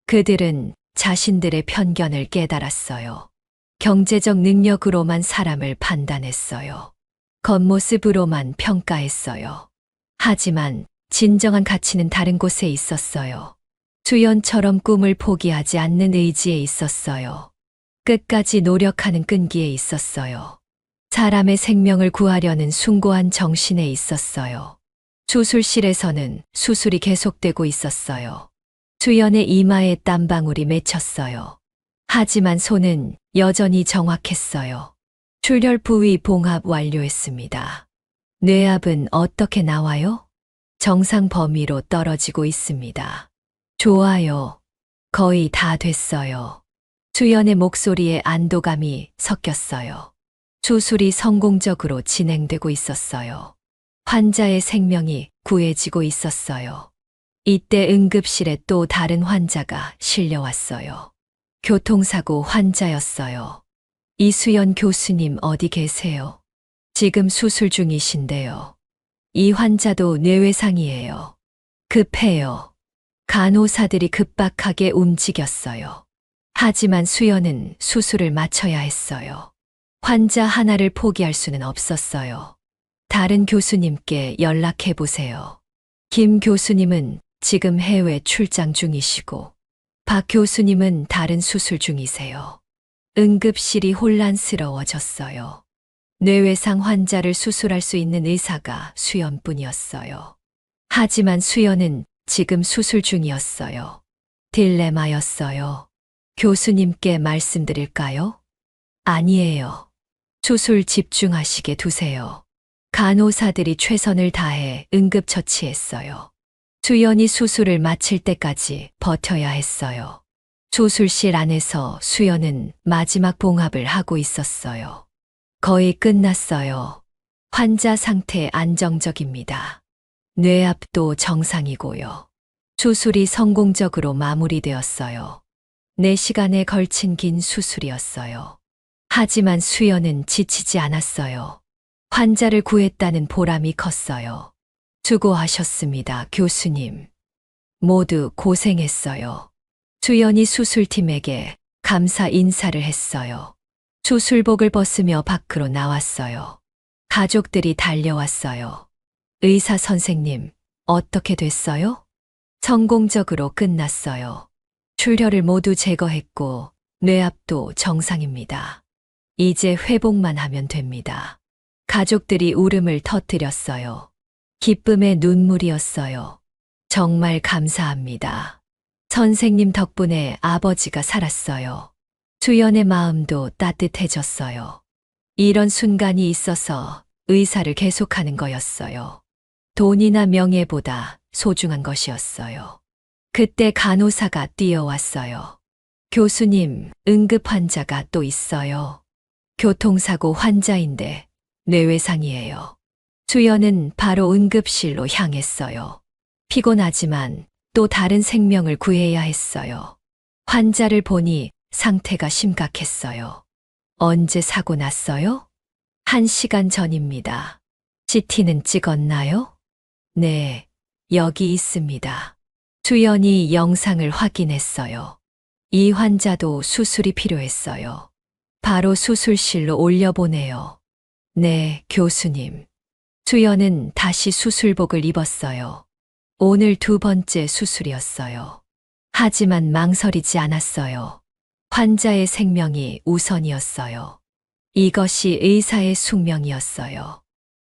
그들은 자신들의 편견을 깨달았어요. 경제적 능력으로만 사람을 판단했어요. 겉모습으로만 평가했어요. 하지만 진정한 가치는 다른 곳에 있었어요. 수연처럼 꿈을 포기하지 않는 의지에 있었어요. 끝까지 노력하는 끈기에 있었어요. 사람의 생명을 구하려는 숭고한 정신에 있었어요. 수술실에서는 수술이 계속되고 있었어요. 수연의 이마에 땀방울이 맺혔어요. 하지만 손은 여전히 정확했어요. 출혈 부위 봉합 완료했습니다. 뇌압은 어떻게 나와요? 정상 범위로 떨어지고 있습니다. 좋아요. 거의 다 됐어요. 수연의 목소리에 안도감이 섞였어요. 수술이 성공적으로 진행되고 있었어요. 환자의 생명이 구해지고 있었어요. 이때 응급실에 또 다른 환자가 실려왔어요. 교통사고 환자였어요. 이수연 교수님 어디 계세요? 지금 수술 중이신데요. 이 환자도 뇌외상이에요. 급해요. 간호사들이 급박하게 움직였어요. 하지만 수연은 수술을 마쳐야 했어요. 환자 하나를 포기할 수는 없었어요. 다른 교수님께 연락해 보세요. 김 교수님은 지금 해외 출장 중이시고, 박 교수님은 다른 수술 중이세요. 응급실이 혼란스러워졌어요. 뇌외상 환자를 수술할 수 있는 의사가 수연뿐이었어요. 하지만 수연은 지금 수술 중이었어요. 딜레마였어요. 교수님께 말씀드릴까요? 아니에요. 수술 집중하시게 두세요. 간호사들이 최선을 다해 응급처치했어요. 수연이 수술을 마칠 때까지 버텨야 했어요. 수술실 안에서 수연은 마지막 봉합을 하고 있었어요. 거의 끝났어요. 환자 상태 안정적입니다. 뇌압도 정상이고요. 수술이 성공적으로 마무리되었어요. 4시간에 걸친 긴 수술이었어요. 하지만 수연은 지치지 않았어요. 환자를 구했다는 보람이 컸어요. 수고하셨습니다, 교수님. 모두 고생했어요. 수연이 수술팀에게 감사 인사를 했어요. 수술복을 벗으며 밖으로 나왔어요. 가족들이 달려왔어요. 의사 선생님, 어떻게 됐어요? 성공적으로 끝났어요. 출혈을 모두 제거했고 뇌압도 정상입니다. 이제 회복만 하면 됩니다. 가족들이 울음을 터뜨렸어요. 기쁨의 눈물이었어요. 정말 감사합니다. 선생님 덕분에 아버지가 살았어요. 수연의 마음도 따뜻해졌어요. 이런 순간이 있어서 의사를 계속하는 거였어요. 돈이나 명예보다 소중한 것이었어요. 그때 간호사가 뛰어왔어요. 교수님, 응급 환자가 또 있어요. 교통사고 환자인데 뇌외상이에요. 수연은 바로 응급실로 향했어요. 피곤하지만 또 다른 생명을 구해야 했어요. 환자를 보니 상태가 심각했어요. 언제 사고 났어요? 1시간 전입니다. CT는 찍었나요? 네, 여기 있습니다. 주연이 영상을 확인했어요. 이 환자도 수술이 필요했어요. 바로 수술실로 올려보내요. 네, 교수님. 주연은 다시 수술복을 입었어요. 오늘 2번째 수술이었어요. 하지만 망설이지 않았어요. 환자의 생명이 우선이었어요. 이것이 의사의 숙명이었어요.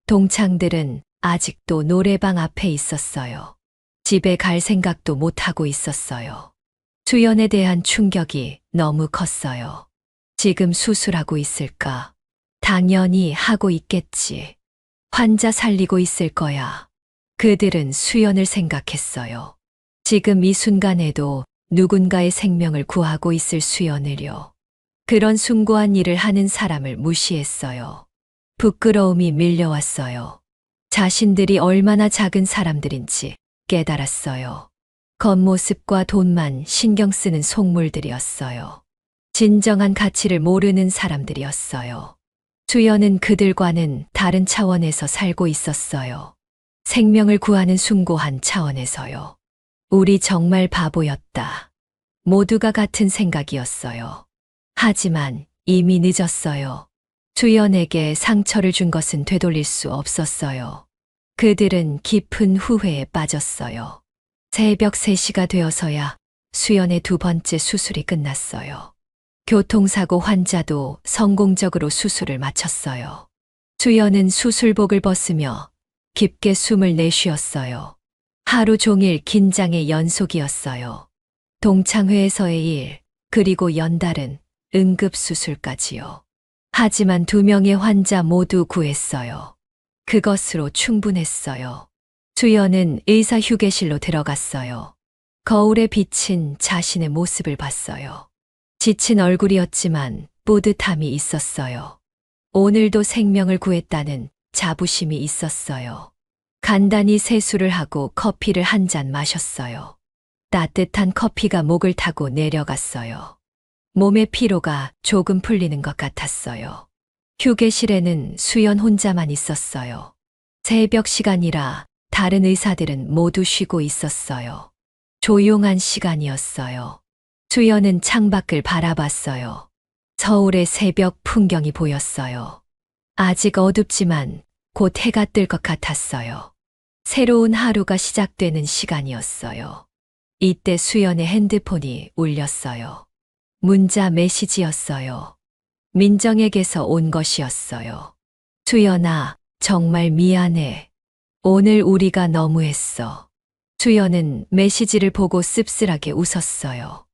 동창들은 아직도 노래방 앞에 있었어요. 집에 갈 생각도 못하고 있었어요. 주연에 대한 충격이 너무 컸어요. 지금 수술하고 있을까? 당연히 하고 있겠지. 환자 살리고 있을 거야. 그들은 수연을 생각했어요. 지금 이 순간에도 누군가의 생명을 구하고 있을 수연을요. 그런 숭고한 일을 하는 사람을 무시했어요. 부끄러움이 밀려왔어요. 자신들이 얼마나 작은 사람들인지 깨달았어요. 겉모습과 돈만 신경 쓰는 속물들이었어요. 진정한 가치를 모르는 사람들이었어요. 주연은 그들과는 다른 차원에서 살고 있었어요. 생명을 구하는 숭고한 차원에서요. 우리 정말 바보였다. 모두가 같은 생각이었어요. 하지만 이미 늦었어요. 주연에게 상처를 준 것은 되돌릴 수 없었어요. 그들은 깊은 후회에 빠졌어요. 새벽 3시가 되어서야 수연의 2번째 수술이 끝났어요. 교통사고 환자도 성공적으로 수술을 마쳤어요. 주연은 수술복을 벗으며 깊게 숨을 내쉬었어요. 하루 종일 긴장의 연속이었어요. 동창회에서의 일, 그리고 연달은 응급수술까지요. 하지만 2명의 환자 모두 구했어요. 그것으로 충분했어요. 주연은 의사 휴게실로 들어갔어요. 거울에 비친 자신의 모습을 봤어요. 지친 얼굴이었지만 뿌듯함이 있었어요. 오늘도 생명을 구했다는 자부심이 있었어요. 간단히 세수를 하고 커피를 한 잔 마셨어요. 따뜻한 커피가 목을 타고 내려갔어요. 몸의 피로가 조금 풀리는 것 같았어요. 휴게실에는 수연 혼자만 있었어요. 새벽 시간이라 다른 의사들은 모두 쉬고 있었어요. 조용한 시간이었어요. 주연은 창밖을 바라봤어요. 서울의 새벽 풍경이 보였어요. 아직 어둡지만 곧 해가 뜰 것 같았어요. 새로운 하루가 시작되는 시간이었어요. 이때 수연의 핸드폰이 울렸어요. 문자 메시지였어요. 민정에게서 온 것이었어요. 주연아, 정말 미안해. 오늘 우리가 너무했어. 주연은 메시지를 보고 씁쓸하게 웃었어요.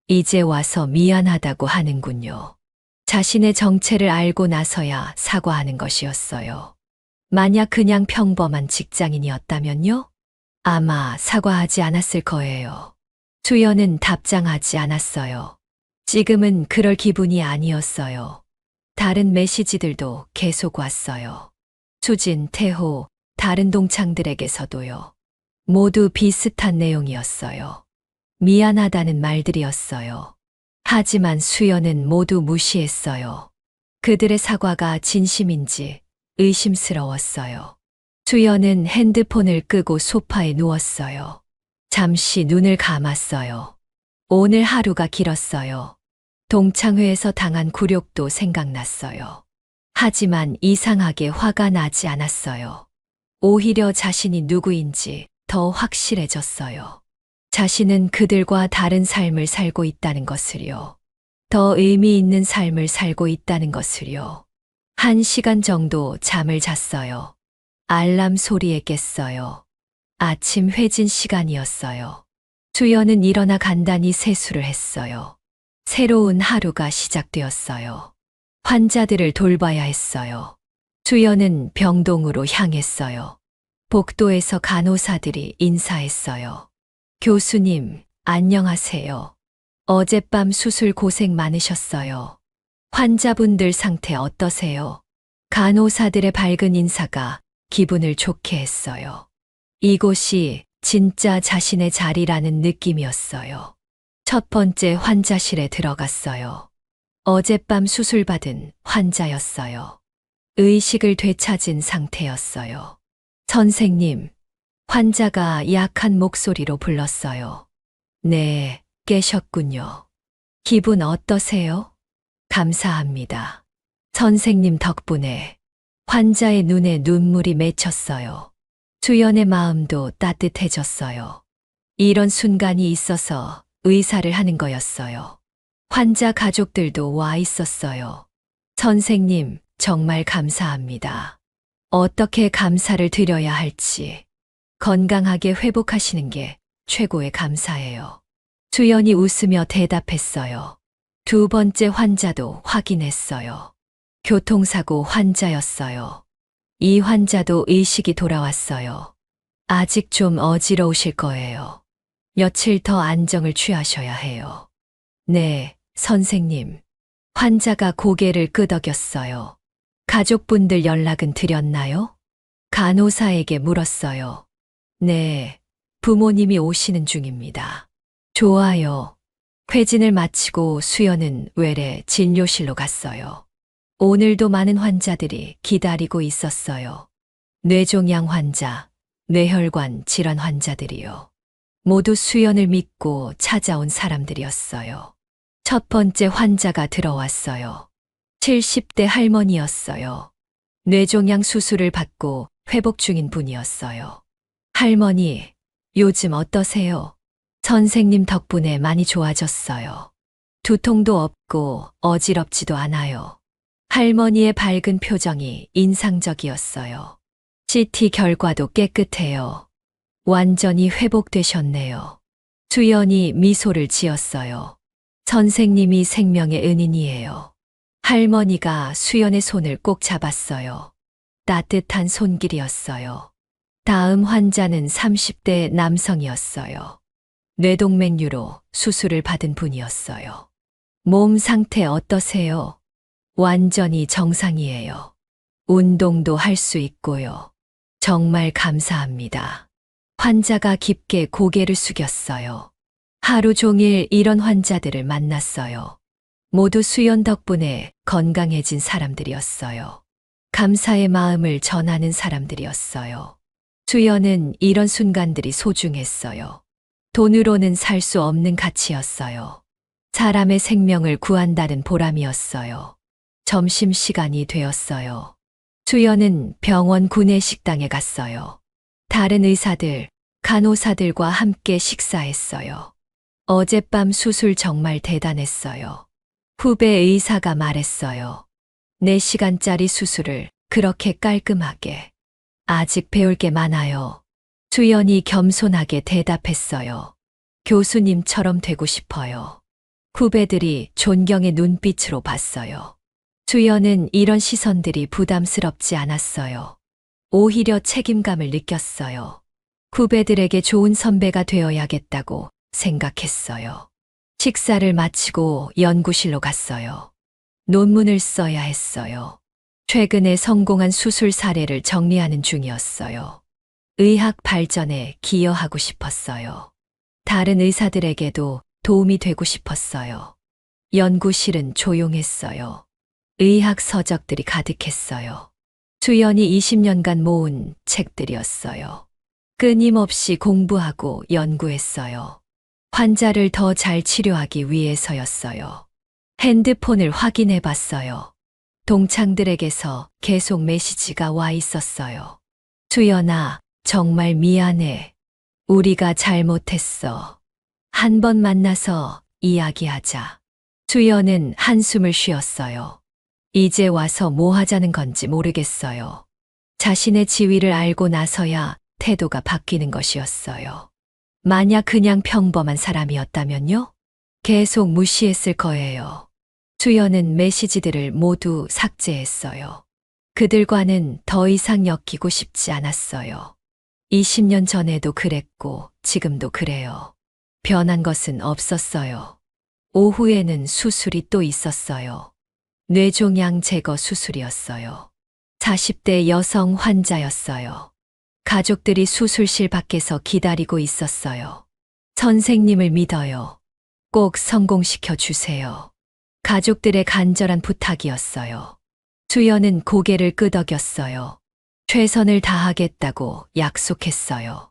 이제 와서 미안하다고 하는군요. 자신의 정체를 알고 나서야 사과하는 것이었어요. 만약 그냥 평범한 직장인이었다면요? 아마 사과하지 않았을 거예요. 주연은 답장하지 않았어요. 지금은 그럴 기분이 아니었어요. 다른 메시지들도 계속 왔어요. 수진, 태호, 다른 동창들에게서도요. 모두 비슷한 내용이었어요. 미안하다는 말들이었어요. 하지만 수연은 모두 무시했어요. 그들의 사과가 진심인지 의심스러웠어요. 수연은 핸드폰을 끄고 소파에 누웠어요. 잠시 눈을 감았어요. 오늘 하루가 길었어요. 동창회에서 당한 굴욕도 생각났어요. 하지만 이상하게 화가 나지 않았어요. 오히려 자신이 누구인지 더 확실해졌어요. 자신은 그들과 다른 삶을 살고 있다는 것을요. 더 의미 있는 삶을 살고 있다는 것을요. 1시간 정도 잠을 잤어요. 알람 소리에 깼어요. 아침 회진 시간이었어요. 주연은 일어나 간단히 세수를 했어요. 새로운 하루가 시작되었어요. 환자들을 돌봐야 했어요. 주연은 병동으로 향했어요. 복도에서 간호사들이 인사했어요. 교수님, 안녕하세요. 어젯밤 수술 고생 많으셨어요. 환자분들 상태 어떠세요? 간호사들의 밝은 인사가 기분을 좋게 했어요. 이곳이 진짜 자신의 자리라는 느낌이었어요. 첫 번째 환자실에 들어갔어요. 어젯밤 수술받은 환자였어요. 의식을 되찾은 상태였어요. 선생님, 환자가 약한 목소리로 불렀어요. 네, 깨셨군요. 기분 어떠세요? 감사합니다. 선생님 덕분에 환자의 눈에 눈물이 맺혔어요. 주연의 마음도 따뜻해졌어요. 이런 순간이 있어서 의사를 하는 거였어요. 환자 가족들도 와 있었어요. 선생님, 정말 감사합니다. 어떻게 감사를 드려야 할지. 건강하게 회복하시는 게 최고의 감사예요. 주연이 웃으며 대답했어요. 두 번째 환자도 확인했어요. 교통사고 환자였어요. 이 환자도 의식이 돌아왔어요. 아직 좀 어지러우실 거예요. 며칠 더 안정을 취하셔야 해요. 네, 선생님. 환자가 고개를 끄덕였어요. 가족분들 연락은 드렸나요? 간호사에게 물었어요. 네, 부모님이 오시는 중입니다. 좋아요. 회진을 마치고 수연은 외래 진료실로 갔어요. 오늘도 많은 환자들이 기다리고 있었어요. 뇌종양 환자, 뇌혈관 질환 환자들이요. 모두 수연을 믿고 찾아온 사람들이었어요. 첫 번째 환자가 들어왔어요. 70대 할머니였어요. 뇌종양 수술을 받고 회복 중인 분이었어요. 할머니, 요즘 어떠세요? 선생님 덕분에 많이 좋아졌어요. 두통도 없고 어지럽지도 않아요. 할머니의 밝은 표정이 인상적이었어요. CT 결과도 깨끗해요. 완전히 회복되셨네요. 주연이 미소를 지었어요. 선생님이 생명의 은인이에요. 할머니가 수연의 손을 꼭 잡았어요. 따뜻한 손길이었어요. 다음 환자는 30대 남성이었어요. 뇌동맥류로 수술을 받은 분이었어요. 몸 상태 어떠세요? 완전히 정상이에요. 운동도 할 수 있고요. 정말 감사합니다. 환자가 깊게 고개를 숙였어요. 하루 종일 이런 환자들을 만났어요. 모두 수연 덕분에 건강해진 사람들이었어요. 감사의 마음을 전하는 사람들이었어요. 수연은 이런 순간들이 소중했어요. 돈으로는 살 수 없는 가치였어요. 사람의 생명을 구한다는 보람이었어요. 점심시간이 되었어요. 수연은 병원 구내식당에 갔어요. 다른 의사들, 간호사들과 함께 식사했어요. 어젯밤 수술 정말 대단했어요. 후배 의사가 말했어요. 4시간짜리 수술을 그렇게 깔끔하게. 아직 배울 게 많아요. 수연이 겸손하게 대답했어요. 교수님처럼 되고 싶어요. 후배들이 존경의 눈빛으로 봤어요. 수연은 이런 시선들이 부담스럽지 않았어요. 오히려 책임감을 느꼈어요. 후배들에게 좋은 선배가 되어야겠다고 생각했어요. 식사를 마치고 연구실로 갔어요. 논문을 써야 했어요. 최근에 성공한 수술 사례를 정리하는 중이었어요. 의학 발전에 기여하고 싶었어요. 다른 의사들에게도 도움이 되고 싶었어요. 연구실은 조용했어요. 의학 서적들이 가득했어요. 수연이 20년간 모은 책들이었어요. 끊임없이 공부하고 연구했어요. 환자를 더 잘 치료하기 위해서였어요. 핸드폰을 확인해 봤어요. 동창들에게서 계속 메시지가 와 있었어요. 수연아, 정말 미안해. 우리가 잘못했어. 한 번 만나서 이야기하자. 수연은 한숨을 쉬었어요. 이제 와서 뭐 하자는 건지 모르겠어요. 자신의 지위를 알고 나서야 태도가 바뀌는 것이었어요. 만약 그냥 평범한 사람이었다면요? 계속 무시했을 거예요. 수연은 메시지들을 모두 삭제했어요. 그들과는 더 이상 엮이고 싶지 않았어요. 20년 전에도 그랬고 지금도 그래요. 변한 것은 없었어요. 오후에는 수술이 또 있었어요. 뇌종양 제거 수술이었어요. 40대 여성 환자였어요. 가족들이 수술실 밖에서 기다리고 있었어요. 선생님을 믿어요. 꼭 성공시켜 주세요. 가족들의 간절한 부탁이었어요. 주연은 고개를 끄덕였어요. 최선을 다하겠다고 약속했어요.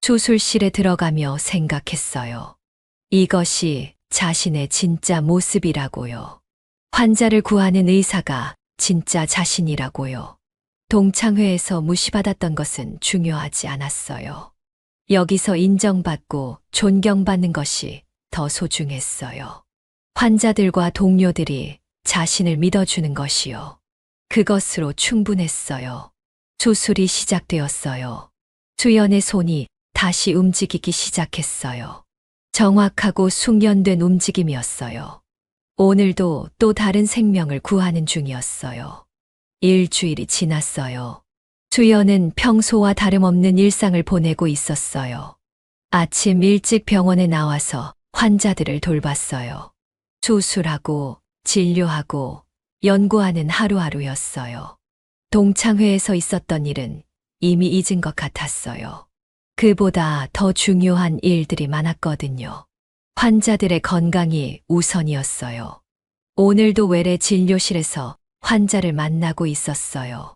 수술실에 들어가며 생각했어요. 이것이 자신의 진짜 모습이라고요. 환자를 구하는 의사가 진짜 자신이라고요. 동창회에서 무시받았던 것은 중요하지 않았어요. 여기서 인정받고 존경받는 것이 더 소중했어요. 환자들과 동료들이 자신을 믿어주는 것이요. 그것으로 충분했어요. 수술이 시작되었어요. 주연의 손이 다시 움직이기 시작했어요. 정확하고 숙련된 움직임이었어요. 오늘도 또 다른 생명을 구하는 중이었어요. 일주일이 지났어요. 주연은 평소와 다름없는 일상을 보내고 있었어요. 아침 일찍 병원에 나와서 환자들을 돌봤어요. 수술하고 진료하고 연구하는 하루하루였어요. 동창회에서 있었던 일은 이미 잊은 것 같았어요. 그보다 더 중요한 일들이 많았거든요. 환자들의 건강이 우선이었어요. 오늘도 외래 진료실에서 환자를 만나고 있었어요.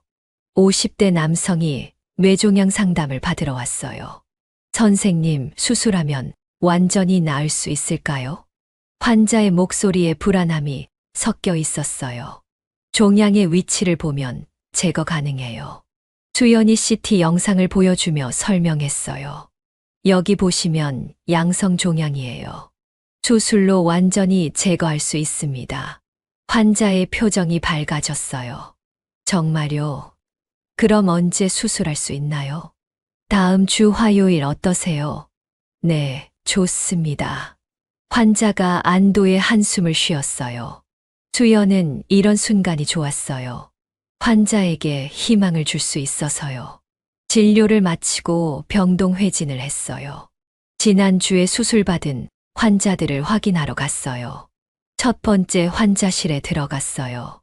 50대 남성이 뇌종양 상담을 받으러 왔어요. 선생님, 수술하면 완전히 나을 수 있을까요? 환자의 목소리에 불안함이 섞여 있었어요. 종양의 위치를 보면 제거 가능해요. 주연이 CT 영상을 보여주며 설명했어요. 여기 보시면 양성 종양이에요. 수술로 완전히 제거할 수 있습니다. 환자의 표정이 밝아졌어요. 정말요? 그럼 언제 수술할 수 있나요? 다음 주 화요일 어떠세요? 네, 좋습니다. 환자가 안도의 한숨을 쉬었어요. 주연은 이런 순간이 좋았어요. 환자에게 희망을 줄 수 있어서요. 진료를 마치고 병동회진을 했어요. 지난주에 수술받은 환자들을 확인하러 갔어요. 첫 번째 환자실에 들어갔어요.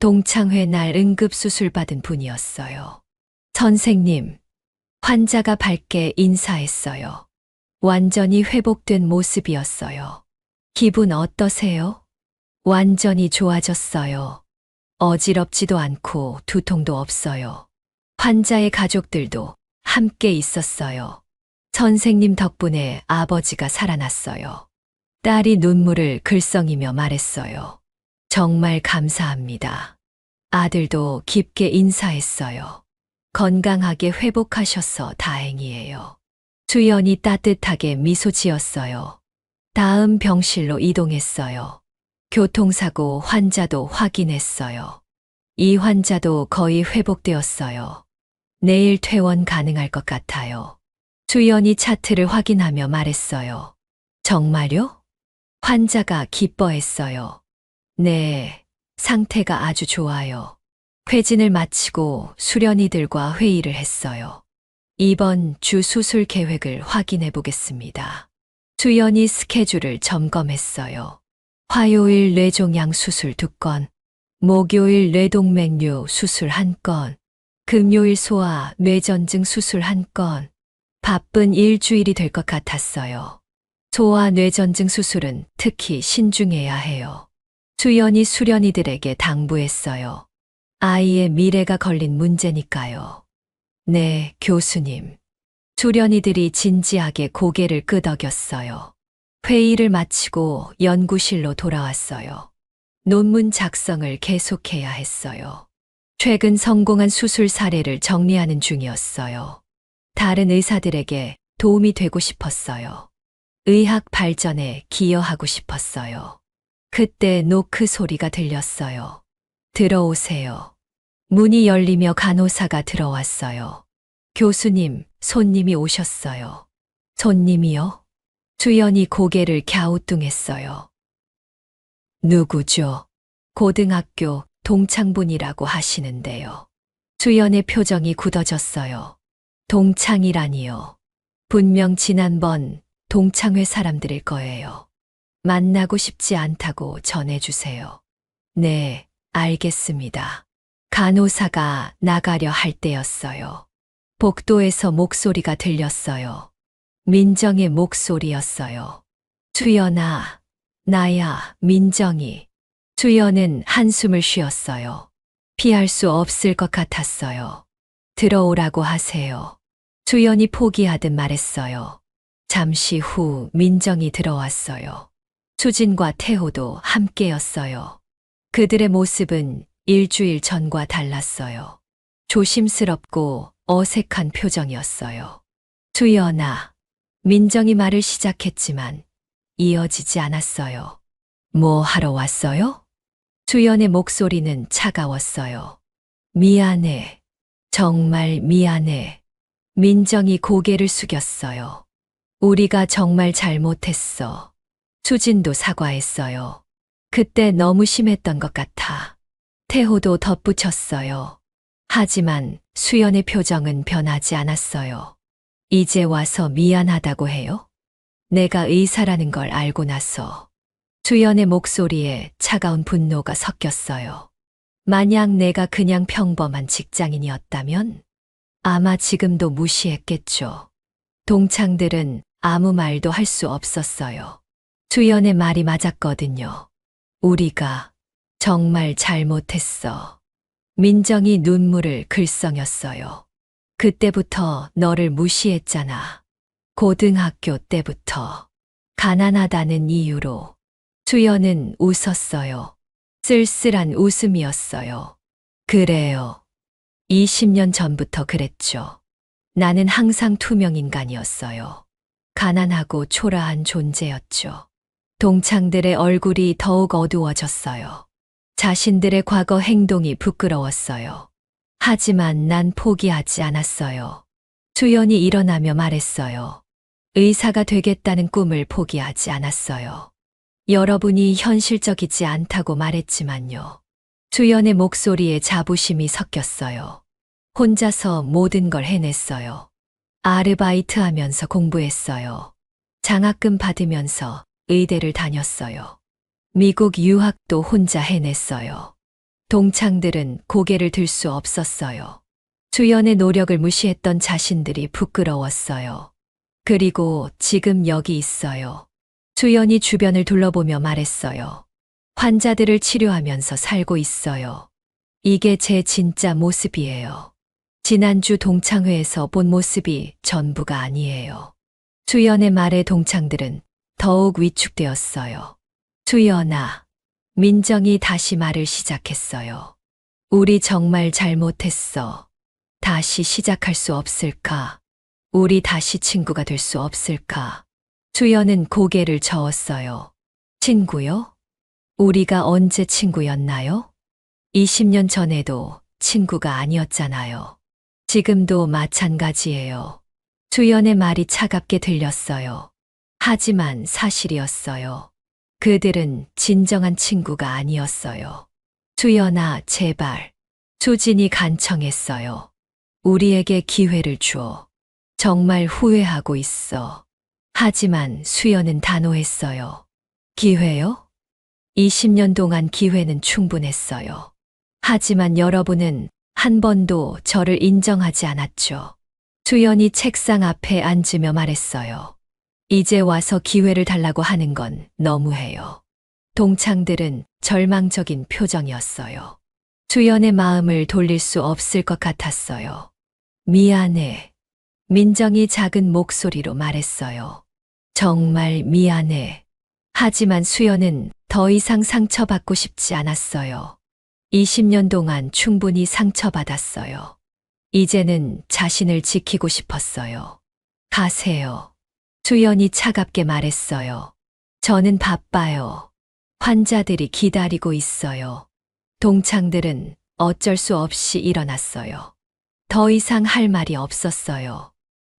동창회 날 응급수술 받은 분이었어요. 선생님, 환자가 밝게 인사했어요. 완전히 회복된 모습이었어요. 기분 어떠세요? 완전히 좋아졌어요. 어지럽지도 않고 두통도 없어요. 환자의 가족들도 함께 있었어요. 선생님 덕분에 아버지가 살아났어요. 딸이 눈물을 글썽이며 말했어요. 정말 감사합니다. 아들도 깊게 인사했어요. 건강하게 회복하셔서 다행이에요. 주연이 따뜻하게 미소 지었어요. 다음 병실로 이동했어요. 교통사고 환자도 확인했어요. 이 환자도 거의 회복되었어요. 내일 퇴원 가능할 것 같아요. 주연이 차트를 확인하며 말했어요. 정말요? 환자가 기뻐했어요. 네, 상태가 아주 좋아요. 회진을 마치고 수련이들과 회의를 했어요. 이번 주 수술 계획을 확인해 보겠습니다. 주연이 스케줄을 점검했어요. 화요일 뇌종양 수술 2건, 목요일 뇌동맥류 수술 1건, 금요일 소아 뇌전증 수술 1건. 바쁜 일주일이 될 것 같았어요. 소아 뇌전증 수술은 특히 신중해야 해요. 주연이 수련이들에게 당부했어요. 아이의 미래가 걸린 문제니까요. 네, 교수님. 수련이들이 진지하게 고개를 끄덕였어요. 회의를 마치고 연구실로 돌아왔어요. 논문 작성을 계속해야 했어요. 최근 성공한 수술 사례를 정리하는 중이었어요. 다른 의사들에게 도움이 되고 싶었어요. 의학 발전에 기여하고 싶었어요. 그때 노크 소리가 들렸어요. 들어오세요. 문이 열리며 간호사가 들어왔어요. 교수님, 손님이 오셨어요. 손님이요? 주연이 고개를 갸우뚱했어요. 누구죠? 고등학교 동창분이라고 하시는데요. 주연의 표정이 굳어졌어요. 동창이라니요. 분명 지난번 동창회 사람들일 거예요. 만나고 싶지 않다고 전해주세요. 네, 알겠습니다. 간호사가 나가려 할 때였어요. 복도에서 목소리가 들렸어요. 민정의 목소리였어요. 주연아, 나야, 민정이. 주연은 한숨을 쉬었어요. 피할 수 없을 것 같았어요. 들어오라고 하세요. 주연이 포기하듯 말했어요. 잠시 후 민정이 들어왔어요. 수진과 태호도 함께였어요. 그들의 모습은 일주일 전과 달랐어요. 조심스럽고 어색한 표정이었어요. 주연아, 민정이 말을 시작했지만 이어지지 않았어요. 뭐 하러 왔어요? 주연의 목소리는 차가웠어요. 미안해. 정말 미안해. 민정이 고개를 숙였어요. 우리가 정말 잘못했어. 수진도 사과했어요. 그때 너무 심했던 것 같아. 태호도 덧붙였어요. 하지만 수연의 표정은 변하지 않았어요. 이제 와서 미안하다고 해요? 내가 의사라는 걸 알고 나서. 주연의 목소리에 차가운 분노가 섞였어요. 만약 내가 그냥 평범한 직장인이었다면 아마 지금도 무시했겠죠. 동창들은 아무 말도 할 수 없었어요. 주연의 말이 맞았거든요. 우리가 정말 잘못했어. 민정이 눈물을 글썽였어요. 그때부터 너를 무시했잖아. 고등학교 때부터. 가난하다는 이유로. 주연은 웃었어요. 쓸쓸한 웃음이었어요. 그래요. 20년 전부터 그랬죠. 나는 항상 투명 인간이었어요. 가난하고 초라한 존재였죠. 동창들의 얼굴이 더욱 어두워졌어요. 자신들의 과거 행동이 부끄러웠어요. 하지만 난 포기하지 않았어요. 주연이 일어나며 말했어요. 의사가 되겠다는 꿈을 포기하지 않았어요. 여러분이 현실적이지 않다고 말했지만요. 주연의 목소리에 자부심이 섞였어요. 혼자서 모든 걸 해냈어요. 아르바이트 하면서 공부했어요. 장학금 받으면서 의대를 다녔어요. 미국 유학도 혼자 해냈어요. 동창들은 고개를 들 수 없었어요. 주연의 노력을 무시했던 자신들이 부끄러웠어요. 그리고 지금 여기 있어요. 주연이 주변을 둘러보며 말했어요. 환자들을 치료하면서 살고 있어요. 이게 제 진짜 모습이에요. 지난주 동창회에서 본 모습이 전부가 아니에요. 주연의 말에 동창들은 더욱 위축되었어요. 주연아, 민정이 다시 말을 시작했어요. 우리 정말 잘못했어. 다시 시작할 수 없을까? 우리 다시 친구가 될 수 없을까? 주연은 고개를 저었어요. 친구요? 우리가 언제 친구였나요? 20년 전에도 친구가 아니었잖아요. 지금도 마찬가지예요. 주연의 말이 차갑게 들렸어요. 하지만 사실이었어요. 그들은 진정한 친구가 아니었어요. 주연아, 제발. 수진이 간청했어요. 우리에게 기회를 줘. 정말 후회하고 있어. 하지만 수연은 단호했어요. 기회요? 20년 동안 기회는 충분했어요. 하지만 여러분은 한 번도 저를 인정하지 않았죠. 수연이 책상 앞에 앉으며 말했어요. 이제 와서 기회를 달라고 하는 건 너무해요. 동창들은 절망적인 표정이었어요. 수연의 마음을 돌릴 수 없을 것 같았어요. 미안해. 민정이 작은 목소리로 말했어요. 정말 미안해. 하지만 수연은 더 이상 상처받고 싶지 않았어요. 20년 동안 충분히 상처받았어요. 이제는 자신을 지키고 싶었어요. 가세요. 수연이 차갑게 말했어요. 저는 바빠요. 환자들이 기다리고 있어요. 동창들은 어쩔 수 없이 일어났어요. 더 이상 할 말이 없었어요.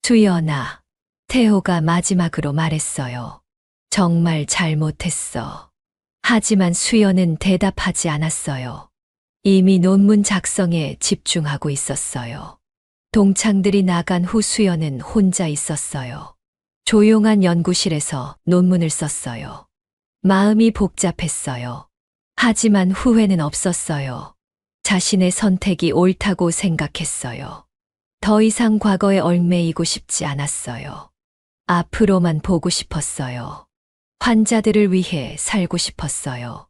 수연아, 태호가 마지막으로 말했어요. 정말 잘못했어. 하지만 수연은 대답하지 않았어요. 이미 논문 작성에 집중하고 있었어요. 동창들이 나간 후 수연은 혼자 있었어요. 조용한 연구실에서 논문을 썼어요. 마음이 복잡했어요. 하지만 후회는 없었어요. 자신의 선택이 옳다고 생각했어요. 더 이상 과거에 얽매이고 싶지 않았어요. 앞으로만 보고 싶었어요. 환자들을 위해 살고 싶었어요.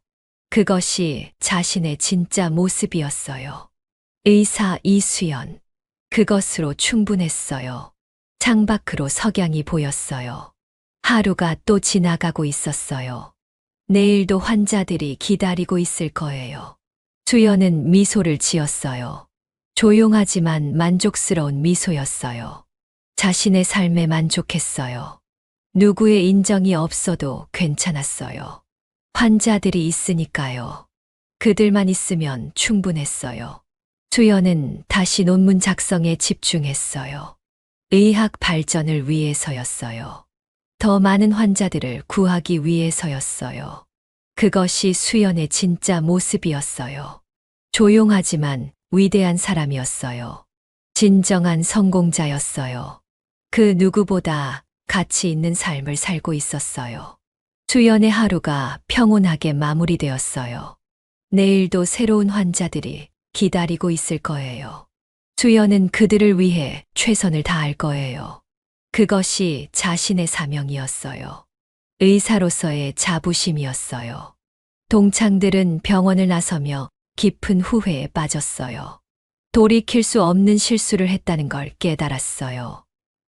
그것이 자신의 진짜 모습이었어요. 의사 이수연. 그것으로 충분했어요. 창밖으로 석양이 보였어요. 하루가 또 지나가고 있었어요. 내일도 환자들이 기다리고 있을 거예요. 주연은 미소를 지었어요. 조용하지만 만족스러운 미소였어요. 자신의 삶에 만족했어요. 누구의 인정이 없어도 괜찮았어요. 환자들이 있으니까요. 그들만 있으면 충분했어요. 주연은 다시 논문 작성에 집중했어요. 의학 발전을 위해서였어요. 더 많은 환자들을 구하기 위해서였어요. 그것이 수연의 진짜 모습이었어요. 조용하지만 위대한 사람이었어요. 진정한 성공자였어요. 그 누구보다 가치 있는 삶을 살고 있었어요. 주연의 하루가 평온하게 마무리되었어요. 내일도 새로운 환자들이 기다리고 있을 거예요. 주연은 그들을 위해 최선을 다할 거예요. 그것이 자신의 사명이었어요. 의사로서의 자부심이었어요. 동창들은 병원을 나서며 깊은 후회에 빠졌어요. 돌이킬 수 없는 실수를 했다는 걸 깨달았어요.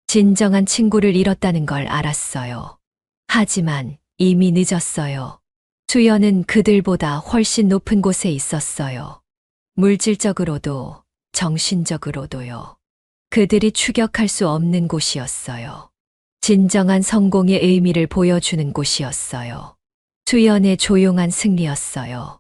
진정한 친구를 잃었다는 걸 알았어요. 하지만 이미 늦었어요. 주연은 그들보다 훨씬 높은 곳에 있었어요. 물질적으로도 정신적으로도요. 그들이 추격할 수 없는 곳이었어요. 진정한 성공의 의미를 보여주는 곳이었어요. 주연의 조용한 승리였어요.